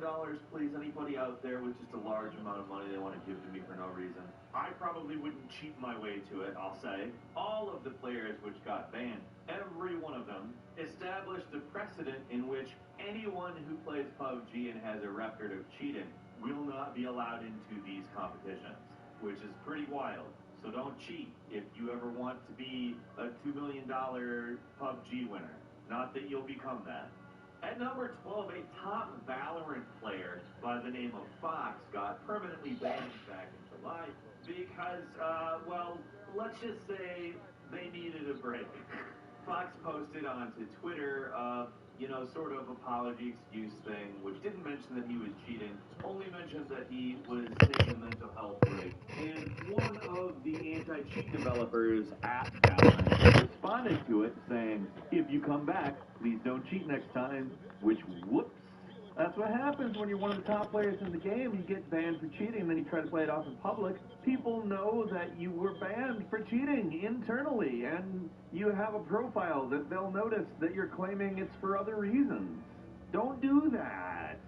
please? Anybody out there with just a large amount of money they want to give to me for no reason? I probably wouldn't cheat my way to it, I'll say. All of the players which got banned, every one of them, established a precedent in which anyone who plays PUBG and has a record of cheating will not be allowed into these competitions, which is pretty wild. So don't cheat if you ever want to be a $2 million PUBG winner. Not that you'll become that. At number 12, a top Valorant player by the name of Fox got permanently banned back in July because, well, let's just say they needed a break. Fox posted onto Twitter, sort of apology excuse thing, which didn't mention that he was cheating, only mentioned that he was taking a mental health break. And one of the anti-cheat developers at Valorant responded to it saying, if you come back, please don't cheat next time, which, whoops. That's what happens when you're one of the top players in the game. You get banned for cheating, and then you try to play it off in public. People know that you were banned for cheating internally, and you have a profile that they'll notice that you're claiming it's for other reasons. Don't do that.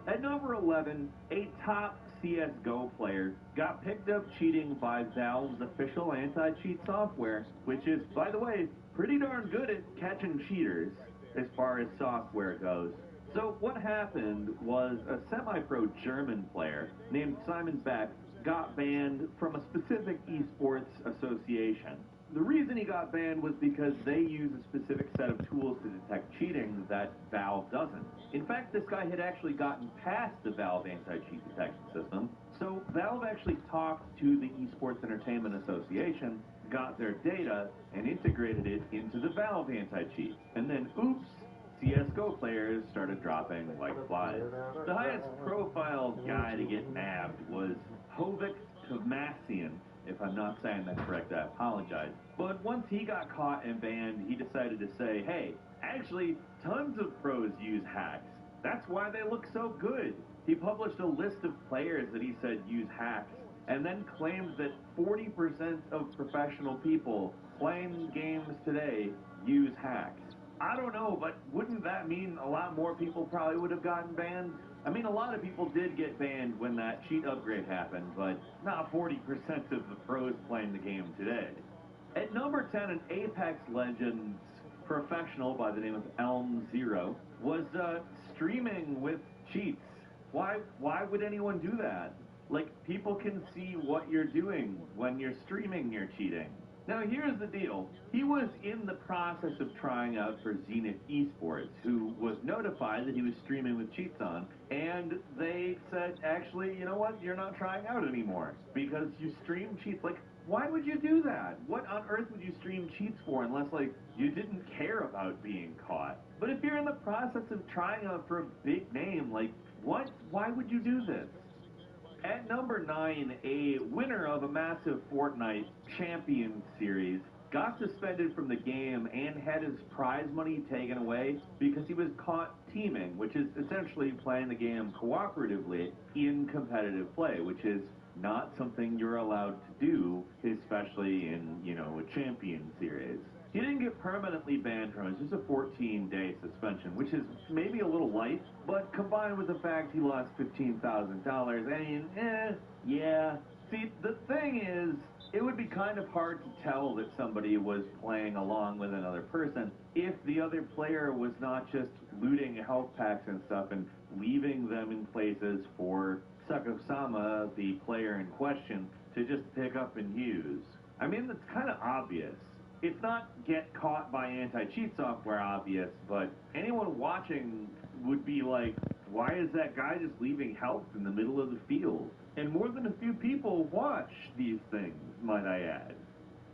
At number 11, a top CSGO player got picked up cheating by Valve's official anti-cheat software, which is, by the way, pretty darn good at catching cheaters as far as software goes. So what happened was a semi-pro German player named Simon Beck got banned from a specific esports association. The reason he got banned was because they use a specific set of tools to detect cheating that Valve doesn't. In fact, this guy had actually gotten past the Valve anti-cheat detection system, so Valve actually talked to the Esports Entertainment Association, got their data, and integrated it into the Valve anti-cheat. And then, oops, CSGO players started dropping like flies. The highest profile guy to get nabbed was HOU Kavamassian. If I'm not saying that correct, I apologize. But once he got caught and banned, he decided to say, hey, actually, tons of pros use hacks. That's why they look so good. He published a list of players that he said use hacks, and then claimed that 40% of professional people playing games today use hacks. I don't know, but wouldn't that mean a lot more people probably would have gotten banned? I mean, a lot of people did get banned when that cheat upgrade happened, but not 40% of the pros playing the game today. At number 10, an Apex Legends professional by the name of Elm Zero was streaming with cheats. Why would anyone do that? Like, people can see what you're doing when you're streaming your cheating. Now, here's the deal. He was in the process of trying out for Zenith Esports, who was notified that he was streaming with cheats on, and they said, actually, you know what? You're not trying out anymore because you stream cheats. Like, why would you do that? What on earth would you stream cheats for unless, like, you didn't care about being caught? But if you're in the process of trying out for a big name, like, what? Why would you do this? At number 9, a winner of a massive Fortnite Champions Series got suspended from the game and had his prize money taken away because he was caught teaming, which is essentially playing the game cooperatively in competitive play, which is not something you're allowed to do, especially in, a Champions Series. He didn't get permanently banned from it. It's just a 14-day suspension, which is maybe a little light, but combined with the fact he lost $15,000, I mean, yeah. See, the thing is, it would be kind of hard to tell that somebody was playing along with another person if the other player was not just looting health packs and stuff and leaving them in places for Sakosama, the player in question, to just pick up and use. I mean, that's kind of obvious. It's not get caught by anti-cheat software obvious, but anyone watching would be like, why is that guy just leaving health in the middle of the field? And more than a few people watch these things, might I add.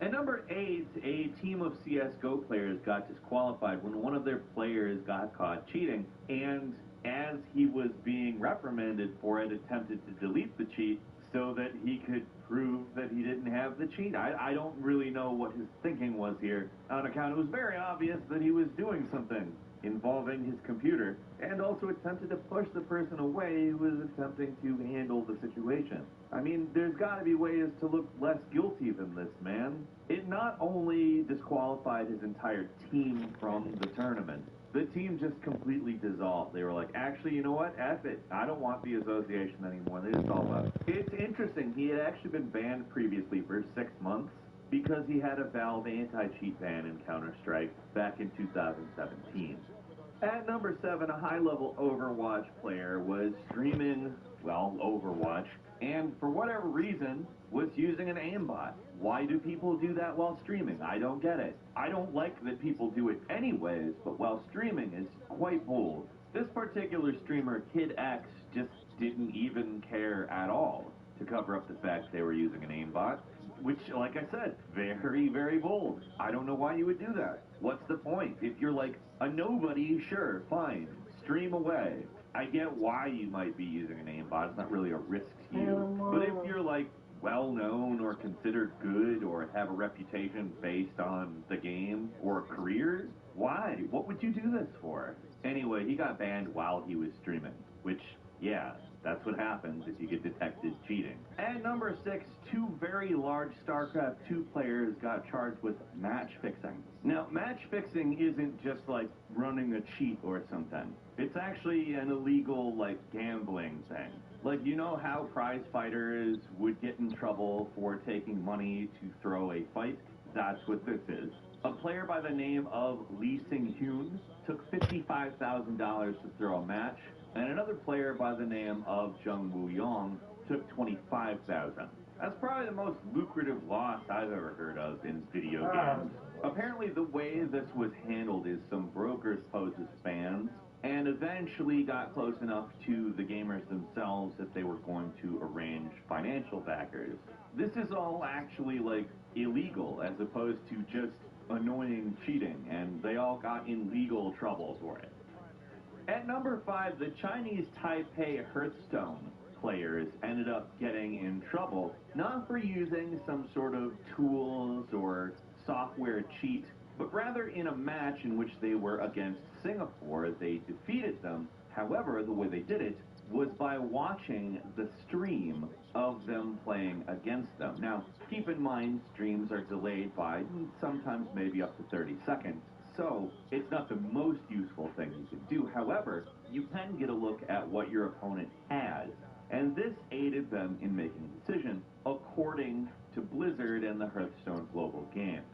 At number 8, a team of CSGO players got disqualified when one of their players got caught cheating, and as he was being reprimanded for it, attempted to delete the cheat so that he could prove that he didn't have the cheat. I don't really know what his thinking was here. On account, it was very obvious that he was doing something involving his computer, and also attempted to push the person away who was attempting to handle the situation. I mean, there's got to be ways to look less guilty than this, man. It not only disqualified his entire team from the tournament, the team just completely dissolved. They were like, actually, you know what? F it. I don't want the association anymore. They just all left. It's interesting. He had actually been banned previously for 6 months because he had a Valve anti-cheat ban in Counter-Strike back in 2017. At number 7, a high-level Overwatch player was streaming, Overwatch, and for whatever reason, was using an aimbot. Why do people do that while streaming? I don't get it. I don't like that people do it anyways, but while streaming is quite bold. This particular streamer, Kid X, just didn't even care at all to cover up the fact they were using an aimbot, which, like I said, very, very bold. I don't know why you would do that. What's the point? If you're like a nobody, sure, fine, stream away. I get why you might be using an aimbot. It's not really a risk to you. But if you're like well-known or considered good or have a reputation based on the game or career, why? What would you do this for? Anyway, he got banned while he was streaming, which, yeah, that's what happens if you get detected cheating. At number 6, two very large StarCraft 2 players got charged with match fixing. Now, match fixing isn't just like running a cheat or something. It's actually an illegal, like, gambling thing. Like, you know how prize fighters would get in trouble for taking money to throw a fight? That's what this is. A player by the name of Lee Sing-hyun took $55,000 to throw a match, and another player by the name of Jung Woo-yong took $25,000. That's probably the most lucrative loss I've ever heard of in video games. Apparently the way this was handled is some brokers posed as fans and eventually got close enough to the gamers themselves that they were going to arrange financial backers. This is all actually like illegal as opposed to just annoying cheating, and they all got in legal trouble for it. At number 5, the Chinese Taipei Hearthstone players ended up getting in trouble, not for using some sort of tools or software cheat, but rather in a match in which they were against Singapore. They defeated them. However, the way they did it was by watching the stream of them playing against them. Now, keep in mind, streams are delayed by sometimes maybe up to 30 seconds. So, it's not the most useful thing you can do. However, you can get a look at what your opponent has. And this aided them in making a decision, according to Blizzard and the Hearthstone Global Games.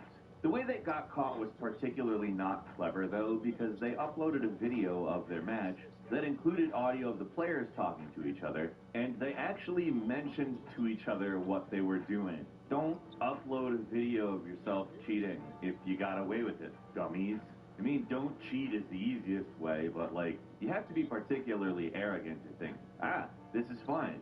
The way they got caught was particularly not clever, though, because they uploaded a video of their match that included audio of the players talking to each other, and they actually mentioned to each other what they were doing. Don't upload a video of yourself cheating if you got away with it, dummies. I mean, don't cheat is the easiest way, but, like, you have to be particularly arrogant to think, this is fine.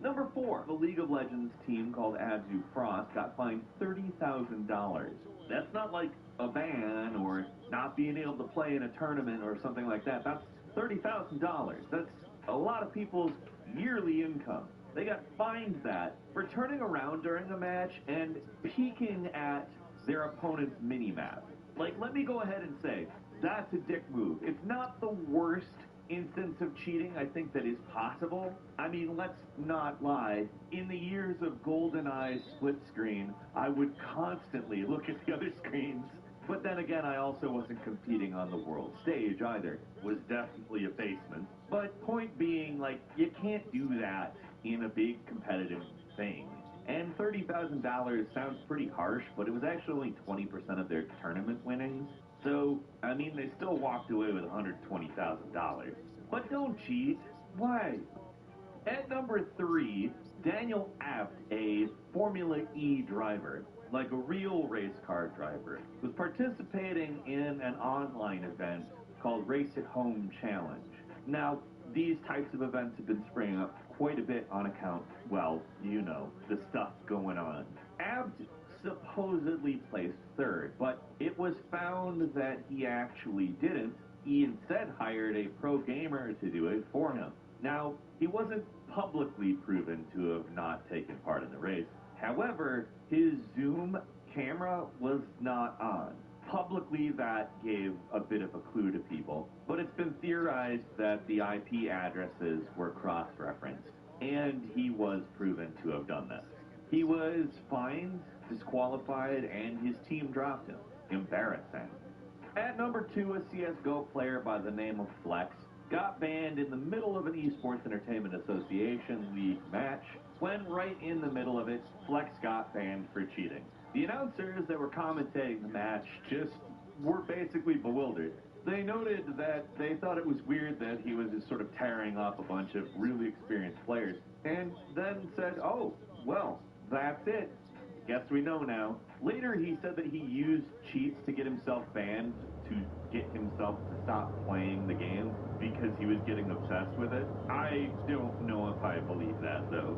Number 4, the League of Legends team called Abzu Frost got fined $30,000. That's not like a ban or not being able to play in a tournament or something like that. That's $30,000. That's a lot of people's yearly income. They got fined that for turning around during a match and peeking at their opponent's mini-map. Like, let me go ahead and say, that's a dick move. It's not the worst instance of cheating I think that is possible. I mean, let's not lie. In the years of GoldenEye split screen, I would constantly look at the other screens. But then again, I also wasn't competing on the world stage either. Was definitely a basement. But point being, like, you can't do that in a big competitive thing. And $30,000 sounds pretty harsh, but it was actually 20% of their tournament winnings. So, I mean, they still walked away with $120,000. But don't cheat. Why? At number 3, Daniel Abt, a Formula E driver, like a real race car driver, was participating in an online event called Race at Home Challenge. Now, these types of events have been springing up quite a bit on account, well, you know, the stuff going on. Abt supposedly placed 3rd, but it was found that he actually didn't. He instead hired a pro gamer to do it for him. Now, he wasn't publicly proven to have not taken part in the race. However, his Zoom camera was not on. Publicly, that gave a bit of a clue to people, but it's been theorized that the IP addresses were cross-referenced, and he was proven to have done this. He was fined, disqualified, and his team dropped him. Embarrassing. At number 2, a CSGO player by the name of Flex got banned in the middle of an Esports Entertainment Association League match, when right in the middle of it, Flex got banned for cheating. The announcers that were commentating the match just were basically bewildered. They noted that they thought it was weird that he was just sort of tearing off a bunch of really experienced players, and then said, oh, well, that's it. Guess we know now. Later, he said that he used cheats to get himself banned, to get himself to stop playing the game because he was getting obsessed with it. I don't know if I believe that, though.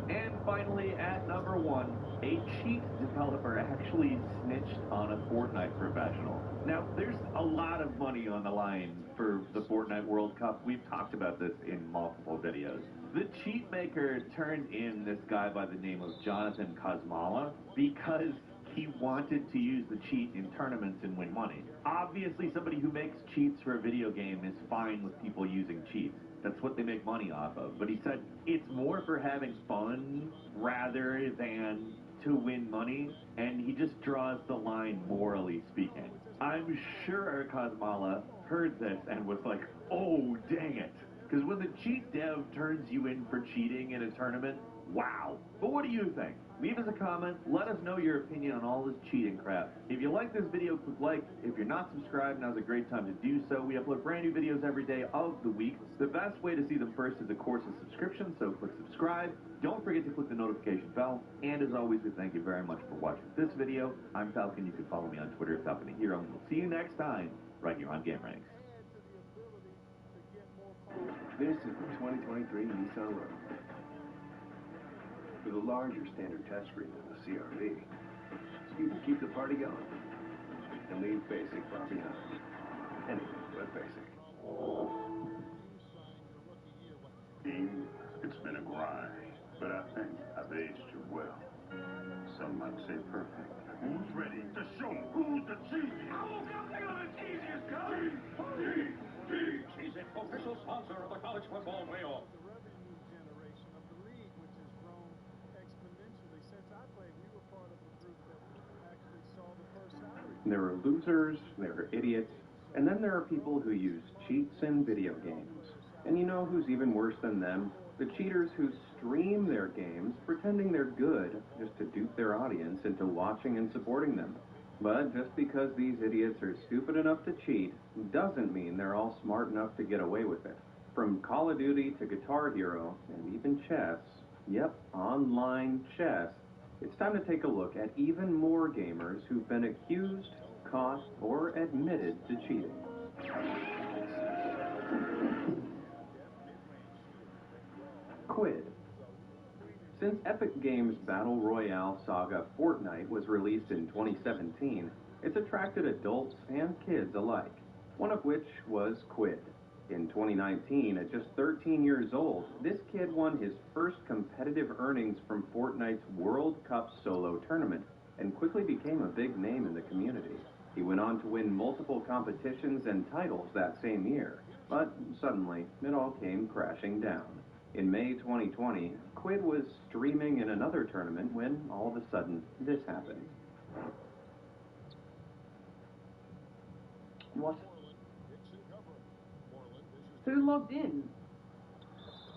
And finally, at number 1, a cheat developer actually snitched on a Fortnite professional. Now, there's a lot of money on the line for the Fortnite World Cup. We've talked about this in multiple videos. The cheat maker turned in this guy by the name of Jonathan Kosmala because he wanted to use the cheat in tournaments and win money. Obviously, somebody who makes cheats for a video game is fine with people using cheats. That's what they make money off of. But he said it's more for having fun rather than to win money, and he just draws the line morally speaking. I'm sure Kosmala heard this and was like, oh, dang it. Because when the cheat dev turns you in for cheating in a tournament, wow. But what do you think? Leave us a comment. Let us know your opinion on all this cheating crap. If you like this video, click like. If you're not subscribed, now's a great time to do so. We upload brand new videos every day of the week. The best way to see them first is, of course, a subscription, so click subscribe. Don't forget to click the notification bell. And as always, we thank you very much for watching this video. I'm Falcon. You can follow me on Twitter at Falcon Hero. And we'll see you next time, right here on Game Ranks. This is the 2023 Nissan Rogue. With a larger standard touchscreen than the CRV, you can keep the party going and leave basic far behind. Anything but basic. It's been a grind, but I think I've aged you well. Some might say perfect. Who's ready to show who's the cheesiest? I woke up feeling the cheesiest, guys! He's the official sponsor of the college football playoff. The revenue generation of the league, which has grown exponentially. Since I played, we were part of a group that actually saw the first salary. There are losers, there are idiots, and then there are people who use cheats in video games. And you know who's even worse than them? The cheaters who stream their games pretending they're good just to dupe their audience into watching and supporting them. But just because these idiots are stupid enough to cheat doesn't mean they're all smart enough to get away with it. From Call of Duty to Guitar Hero and even chess, yep, online chess, it's time to take a look at even more gamers who've been accused, caught, or admitted to cheating. Quid. Since Epic Games' Battle Royale saga Fortnite was released in 2017, it's attracted adults and kids alike, one of which was Quid. In 2019, at just 13 years old, this kid won his first competitive earnings from Fortnite's World Cup solo tournament and quickly became a big name in the community. He went on to win multiple competitions and titles that same year, but suddenly it all came crashing down. In May 2020, Quid was streaming in another tournament when, all of a sudden, this happened. What? Who logged in?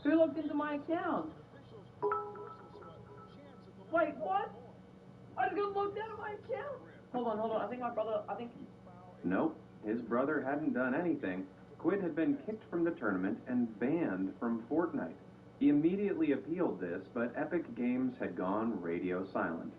Who logged into my account? Wait, what? I just got logged out of my account! Hold on, I think my brother, Nope, his brother hadn't done anything. Quid had been kicked from the tournament and banned from Fortnite. He immediately appealed this, but Epic Games had gone radio silent.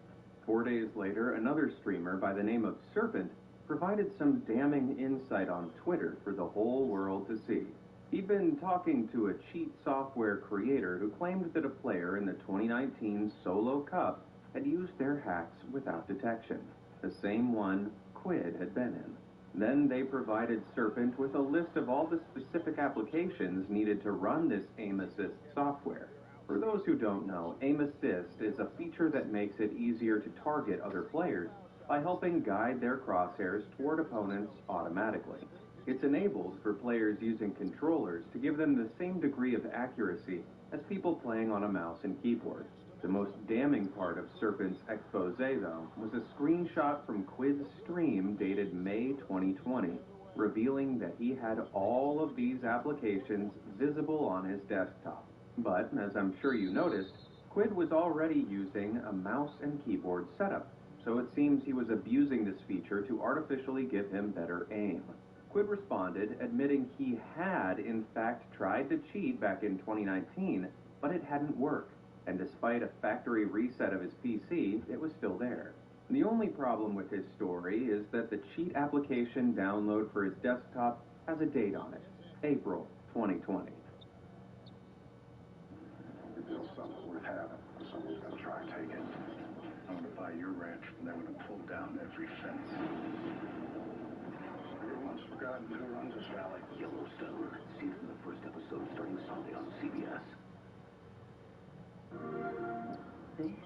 4 days later, another streamer by the name of Serpent provided some damning insight on Twitter for the whole world to see. He'd been talking to a cheat software creator who claimed that a player in the 2019 Solo Cup had used their hacks without detection, the same one Quid had been in. Then they provided Serpent with a list of all the specific applications needed to run this aim assist software. For those who don't know, aim assist is a feature that makes it easier to target other players by helping guide their crosshairs toward opponents automatically. It's enabled for players using controllers to give them the same degree of accuracy as people playing on a mouse and keyboard. The most damning part of Serpent's expose, though, was a screenshot from Quid's stream dated May 2020, revealing that he had all of these applications visible on his desktop. But, as I'm sure you noticed, Quid was already using a mouse and keyboard setup, so it seems he was abusing this feature to artificially give him better aim. Quid responded, admitting he had, in fact, tried to cheat back in 2019, but it hadn't worked. and despite a factory reset of his PC, it was still there. The only problem with his story is that the cheat application download for his desktop has a date on it, April 2020. You built something worth having. Someone's gonna try and take it. I'm gonna buy your ranch, and they're gonna pull down every fence. Never once forgotten who runs this valley. Yellowstone. See it from the first episode starting Sunday on CBS. This is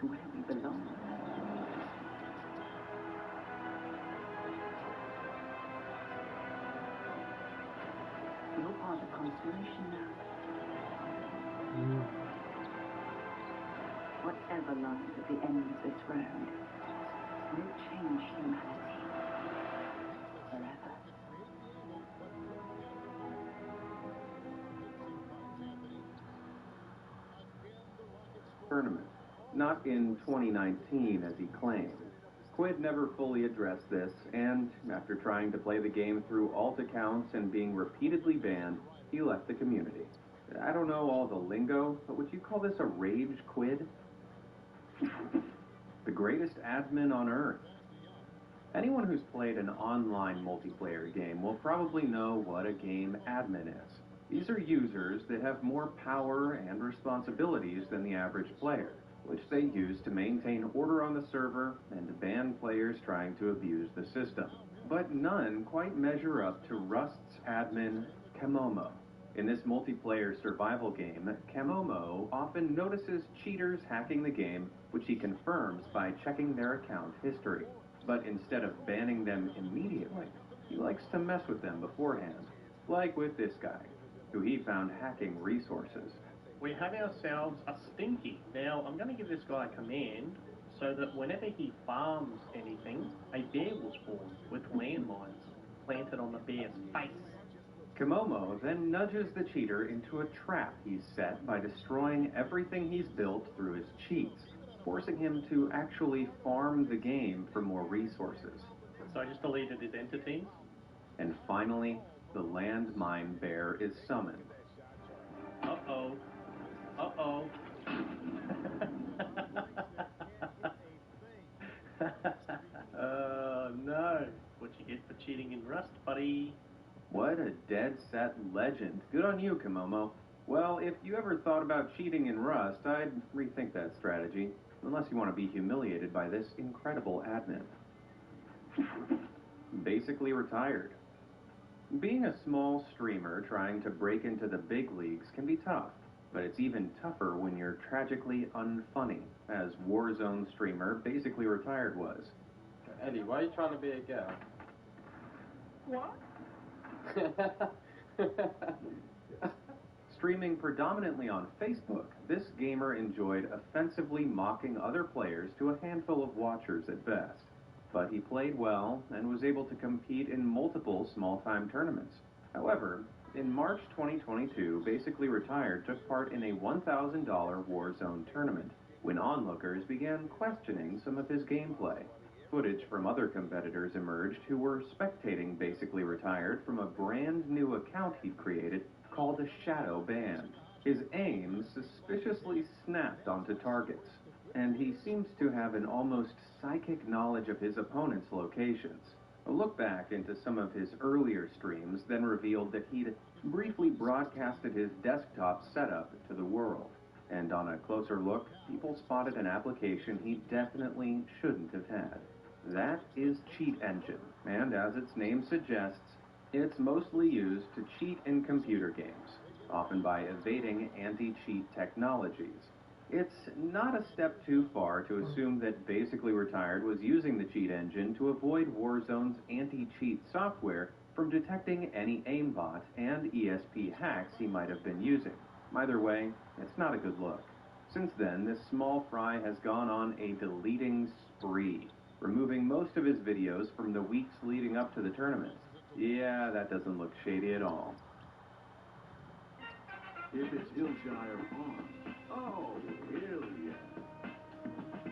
where we belong. You're part of the constellation now. Whatever lies at the end of this road will change humanity forever. Tournament. Not in 2019 as he claimed. Quid never fully addressed this, and after trying to play the game through alt accounts and being repeatedly banned, he left the community. I don't know all the lingo, but would you call this a rage quid? The greatest admin on Earth. Anyone who's played an online multiplayer game will probably know what a game admin is. These are users that have more power and responsibilities than the average player, which they use to maintain order on the server and to ban players trying to abuse the system. But none quite measure up to Rust's admin, Kamomo. In this multiplayer survival game, Kamomo often notices cheaters hacking the game, which he confirms by checking their account history. But instead of banning them immediately, he likes to mess with them beforehand, like with this guy, who he found hacking resources. We have ourselves a Stinky. Now, I'm going to give this guy a command so that whenever he farms anything, a bear will spawn with landmines planted on the bear's face. Kamomo then nudges the cheater into a trap he's set by destroying everything he's built through his cheats, forcing him to actually farm the game for more resources. So I just deleted his entities. And finally, the landmine bear is summoned. Uh-oh. Uh-oh. Oh, no. What you get for cheating in Rust, buddy? What a dead-set legend. Good on you, Kamomo. Well, if you ever thought about cheating in Rust, I'd rethink that strategy. Unless you want to be humiliated by this incredible admin. Basically retired. Being a small streamer trying to break into the big leagues can be tough, but it's even tougher when you're tragically unfunny, as Warzone streamer Basically Retired was. Eddie, why are you trying to be a girl? What? Streaming predominantly on Facebook, this gamer enjoyed offensively mocking other players to a handful of watchers at best. But he played well and was able to compete in multiple small-time tournaments. However, in March 2022, Basically Retired took part in a $1,000 Warzone tournament when onlookers began questioning some of his gameplay. Footage from other competitors emerged who were spectating Basically Retired from a brand new account he'd created called a shadow band. His aim suspiciously snapped onto targets, and he seems to have an almost psychic knowledge of his opponent's locations. A look back into some of his earlier streams then revealed that he'd briefly broadcasted his desktop setup to the world. And on a closer look, people spotted an application he definitely shouldn't have had. That is Cheat Engine, and as its name suggests, it's mostly used to cheat in computer games, often by evading anti-cheat technologies. It's not a step too far to assume that Basically Retired was using the cheat engine to avoid Warzone's anti-cheat software from detecting any aimbot and ESP hacks he might have been using. Either way, it's not a good look. Since then, this small fry has gone on a deleting spree, removing most of his videos from the weeks leading up to the tournament. Yeah, that doesn't look shady at all. If it's Hillshire Farm. Oh, hell yeah.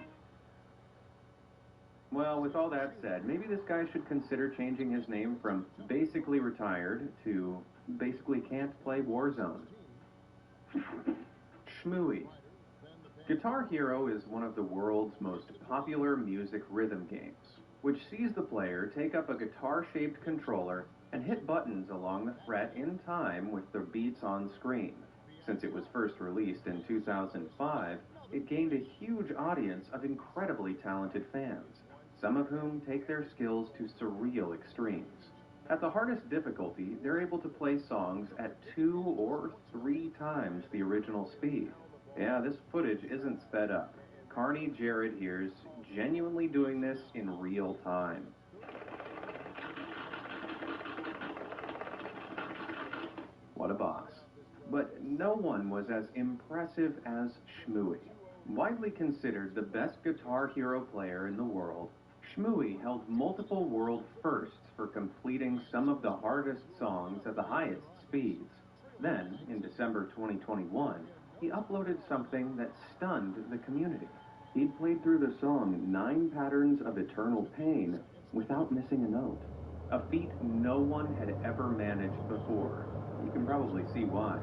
Well, with all that said, maybe this guy should consider changing his name from Basically Retired to Basically Can't Play Warzone. SHMOUI. Guitar Hero is one of the world's most popular music rhythm games, which sees the player take up a guitar-shaped controller and hit buttons along the fret in time with the beats on screen. Since it was first released in 2005, it gained a huge audience of incredibly talented fans, some of whom take their skills to surreal extremes. At the hardest difficulty, they're able to play songs at 2 or 3 times the original speed. Yeah, this footage isn't sped up. Carney Jarrett here's genuinely doing this in real time. What a boss. But no one was as impressive as SHMOUI. Widely considered the best Guitar Hero player in the world, SHMOUI held multiple world firsts for completing some of the hardest songs at the highest speeds. Then, in December 2021, he uploaded something that stunned the community. He'd played through the song 9 Patterns of Eternal Pain without missing a note. A feat no one had ever managed before. You can probably see why.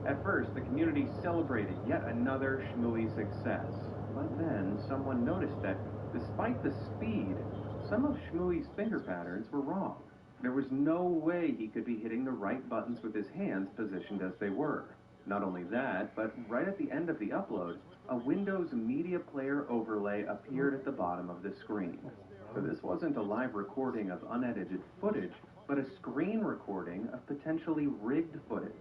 At first, the community celebrated yet another SHMOUI success. But then, someone noticed that, despite the speed, some of SHMOUI's finger patterns were wrong. There was no way he could be hitting the right buttons with his hands positioned as they were. Not only that, but right at the end of the upload, a Windows Media Player overlay appeared at the bottom of the screen. So this wasn't a live recording of unedited footage, but a screen recording of potentially rigged footage.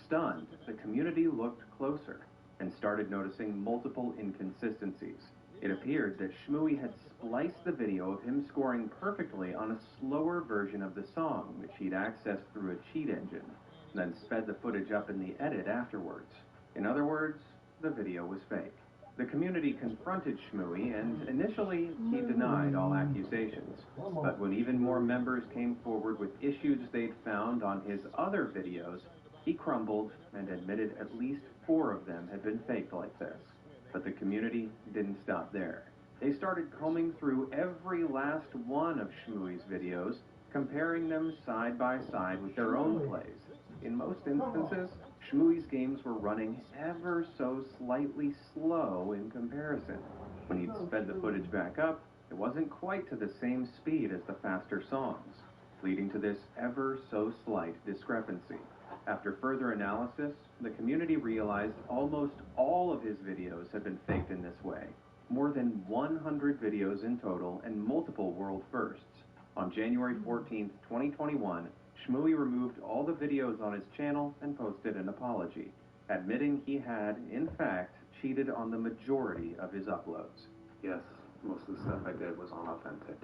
Stunned, the community looked closer and started noticing multiple inconsistencies. It appeared that SHMOUI had spliced the video of him scoring perfectly on a slower version of the song, which he'd accessed through a cheat engine, then sped the footage up in the edit afterwards. In other words, the video was fake. The community confronted SHMOUI, and initially he denied all accusations. But when even more members came forward with issues they'd found on his other videos, he crumbled and admitted at least 4 of them had been faked like this. But the community didn't stop there. They started combing through every last one of SHMOUI's videos, comparing them side by side with their own plays. In most instances, SHMOUI's games were running ever so slightly slow in comparison. When he'd sped the footage back up, it wasn't quite to the same speed as the faster songs, leading to this ever so slight discrepancy. After further analysis, the community realized almost all of his videos had been faked in this way. More than 100 videos in total and multiple world firsts. On January 14th, 2021, SHMOUI removed all the videos on his channel and posted an apology, admitting he had, in fact, cheated on the majority of his uploads. Yes, most of the stuff I did was unauthentic.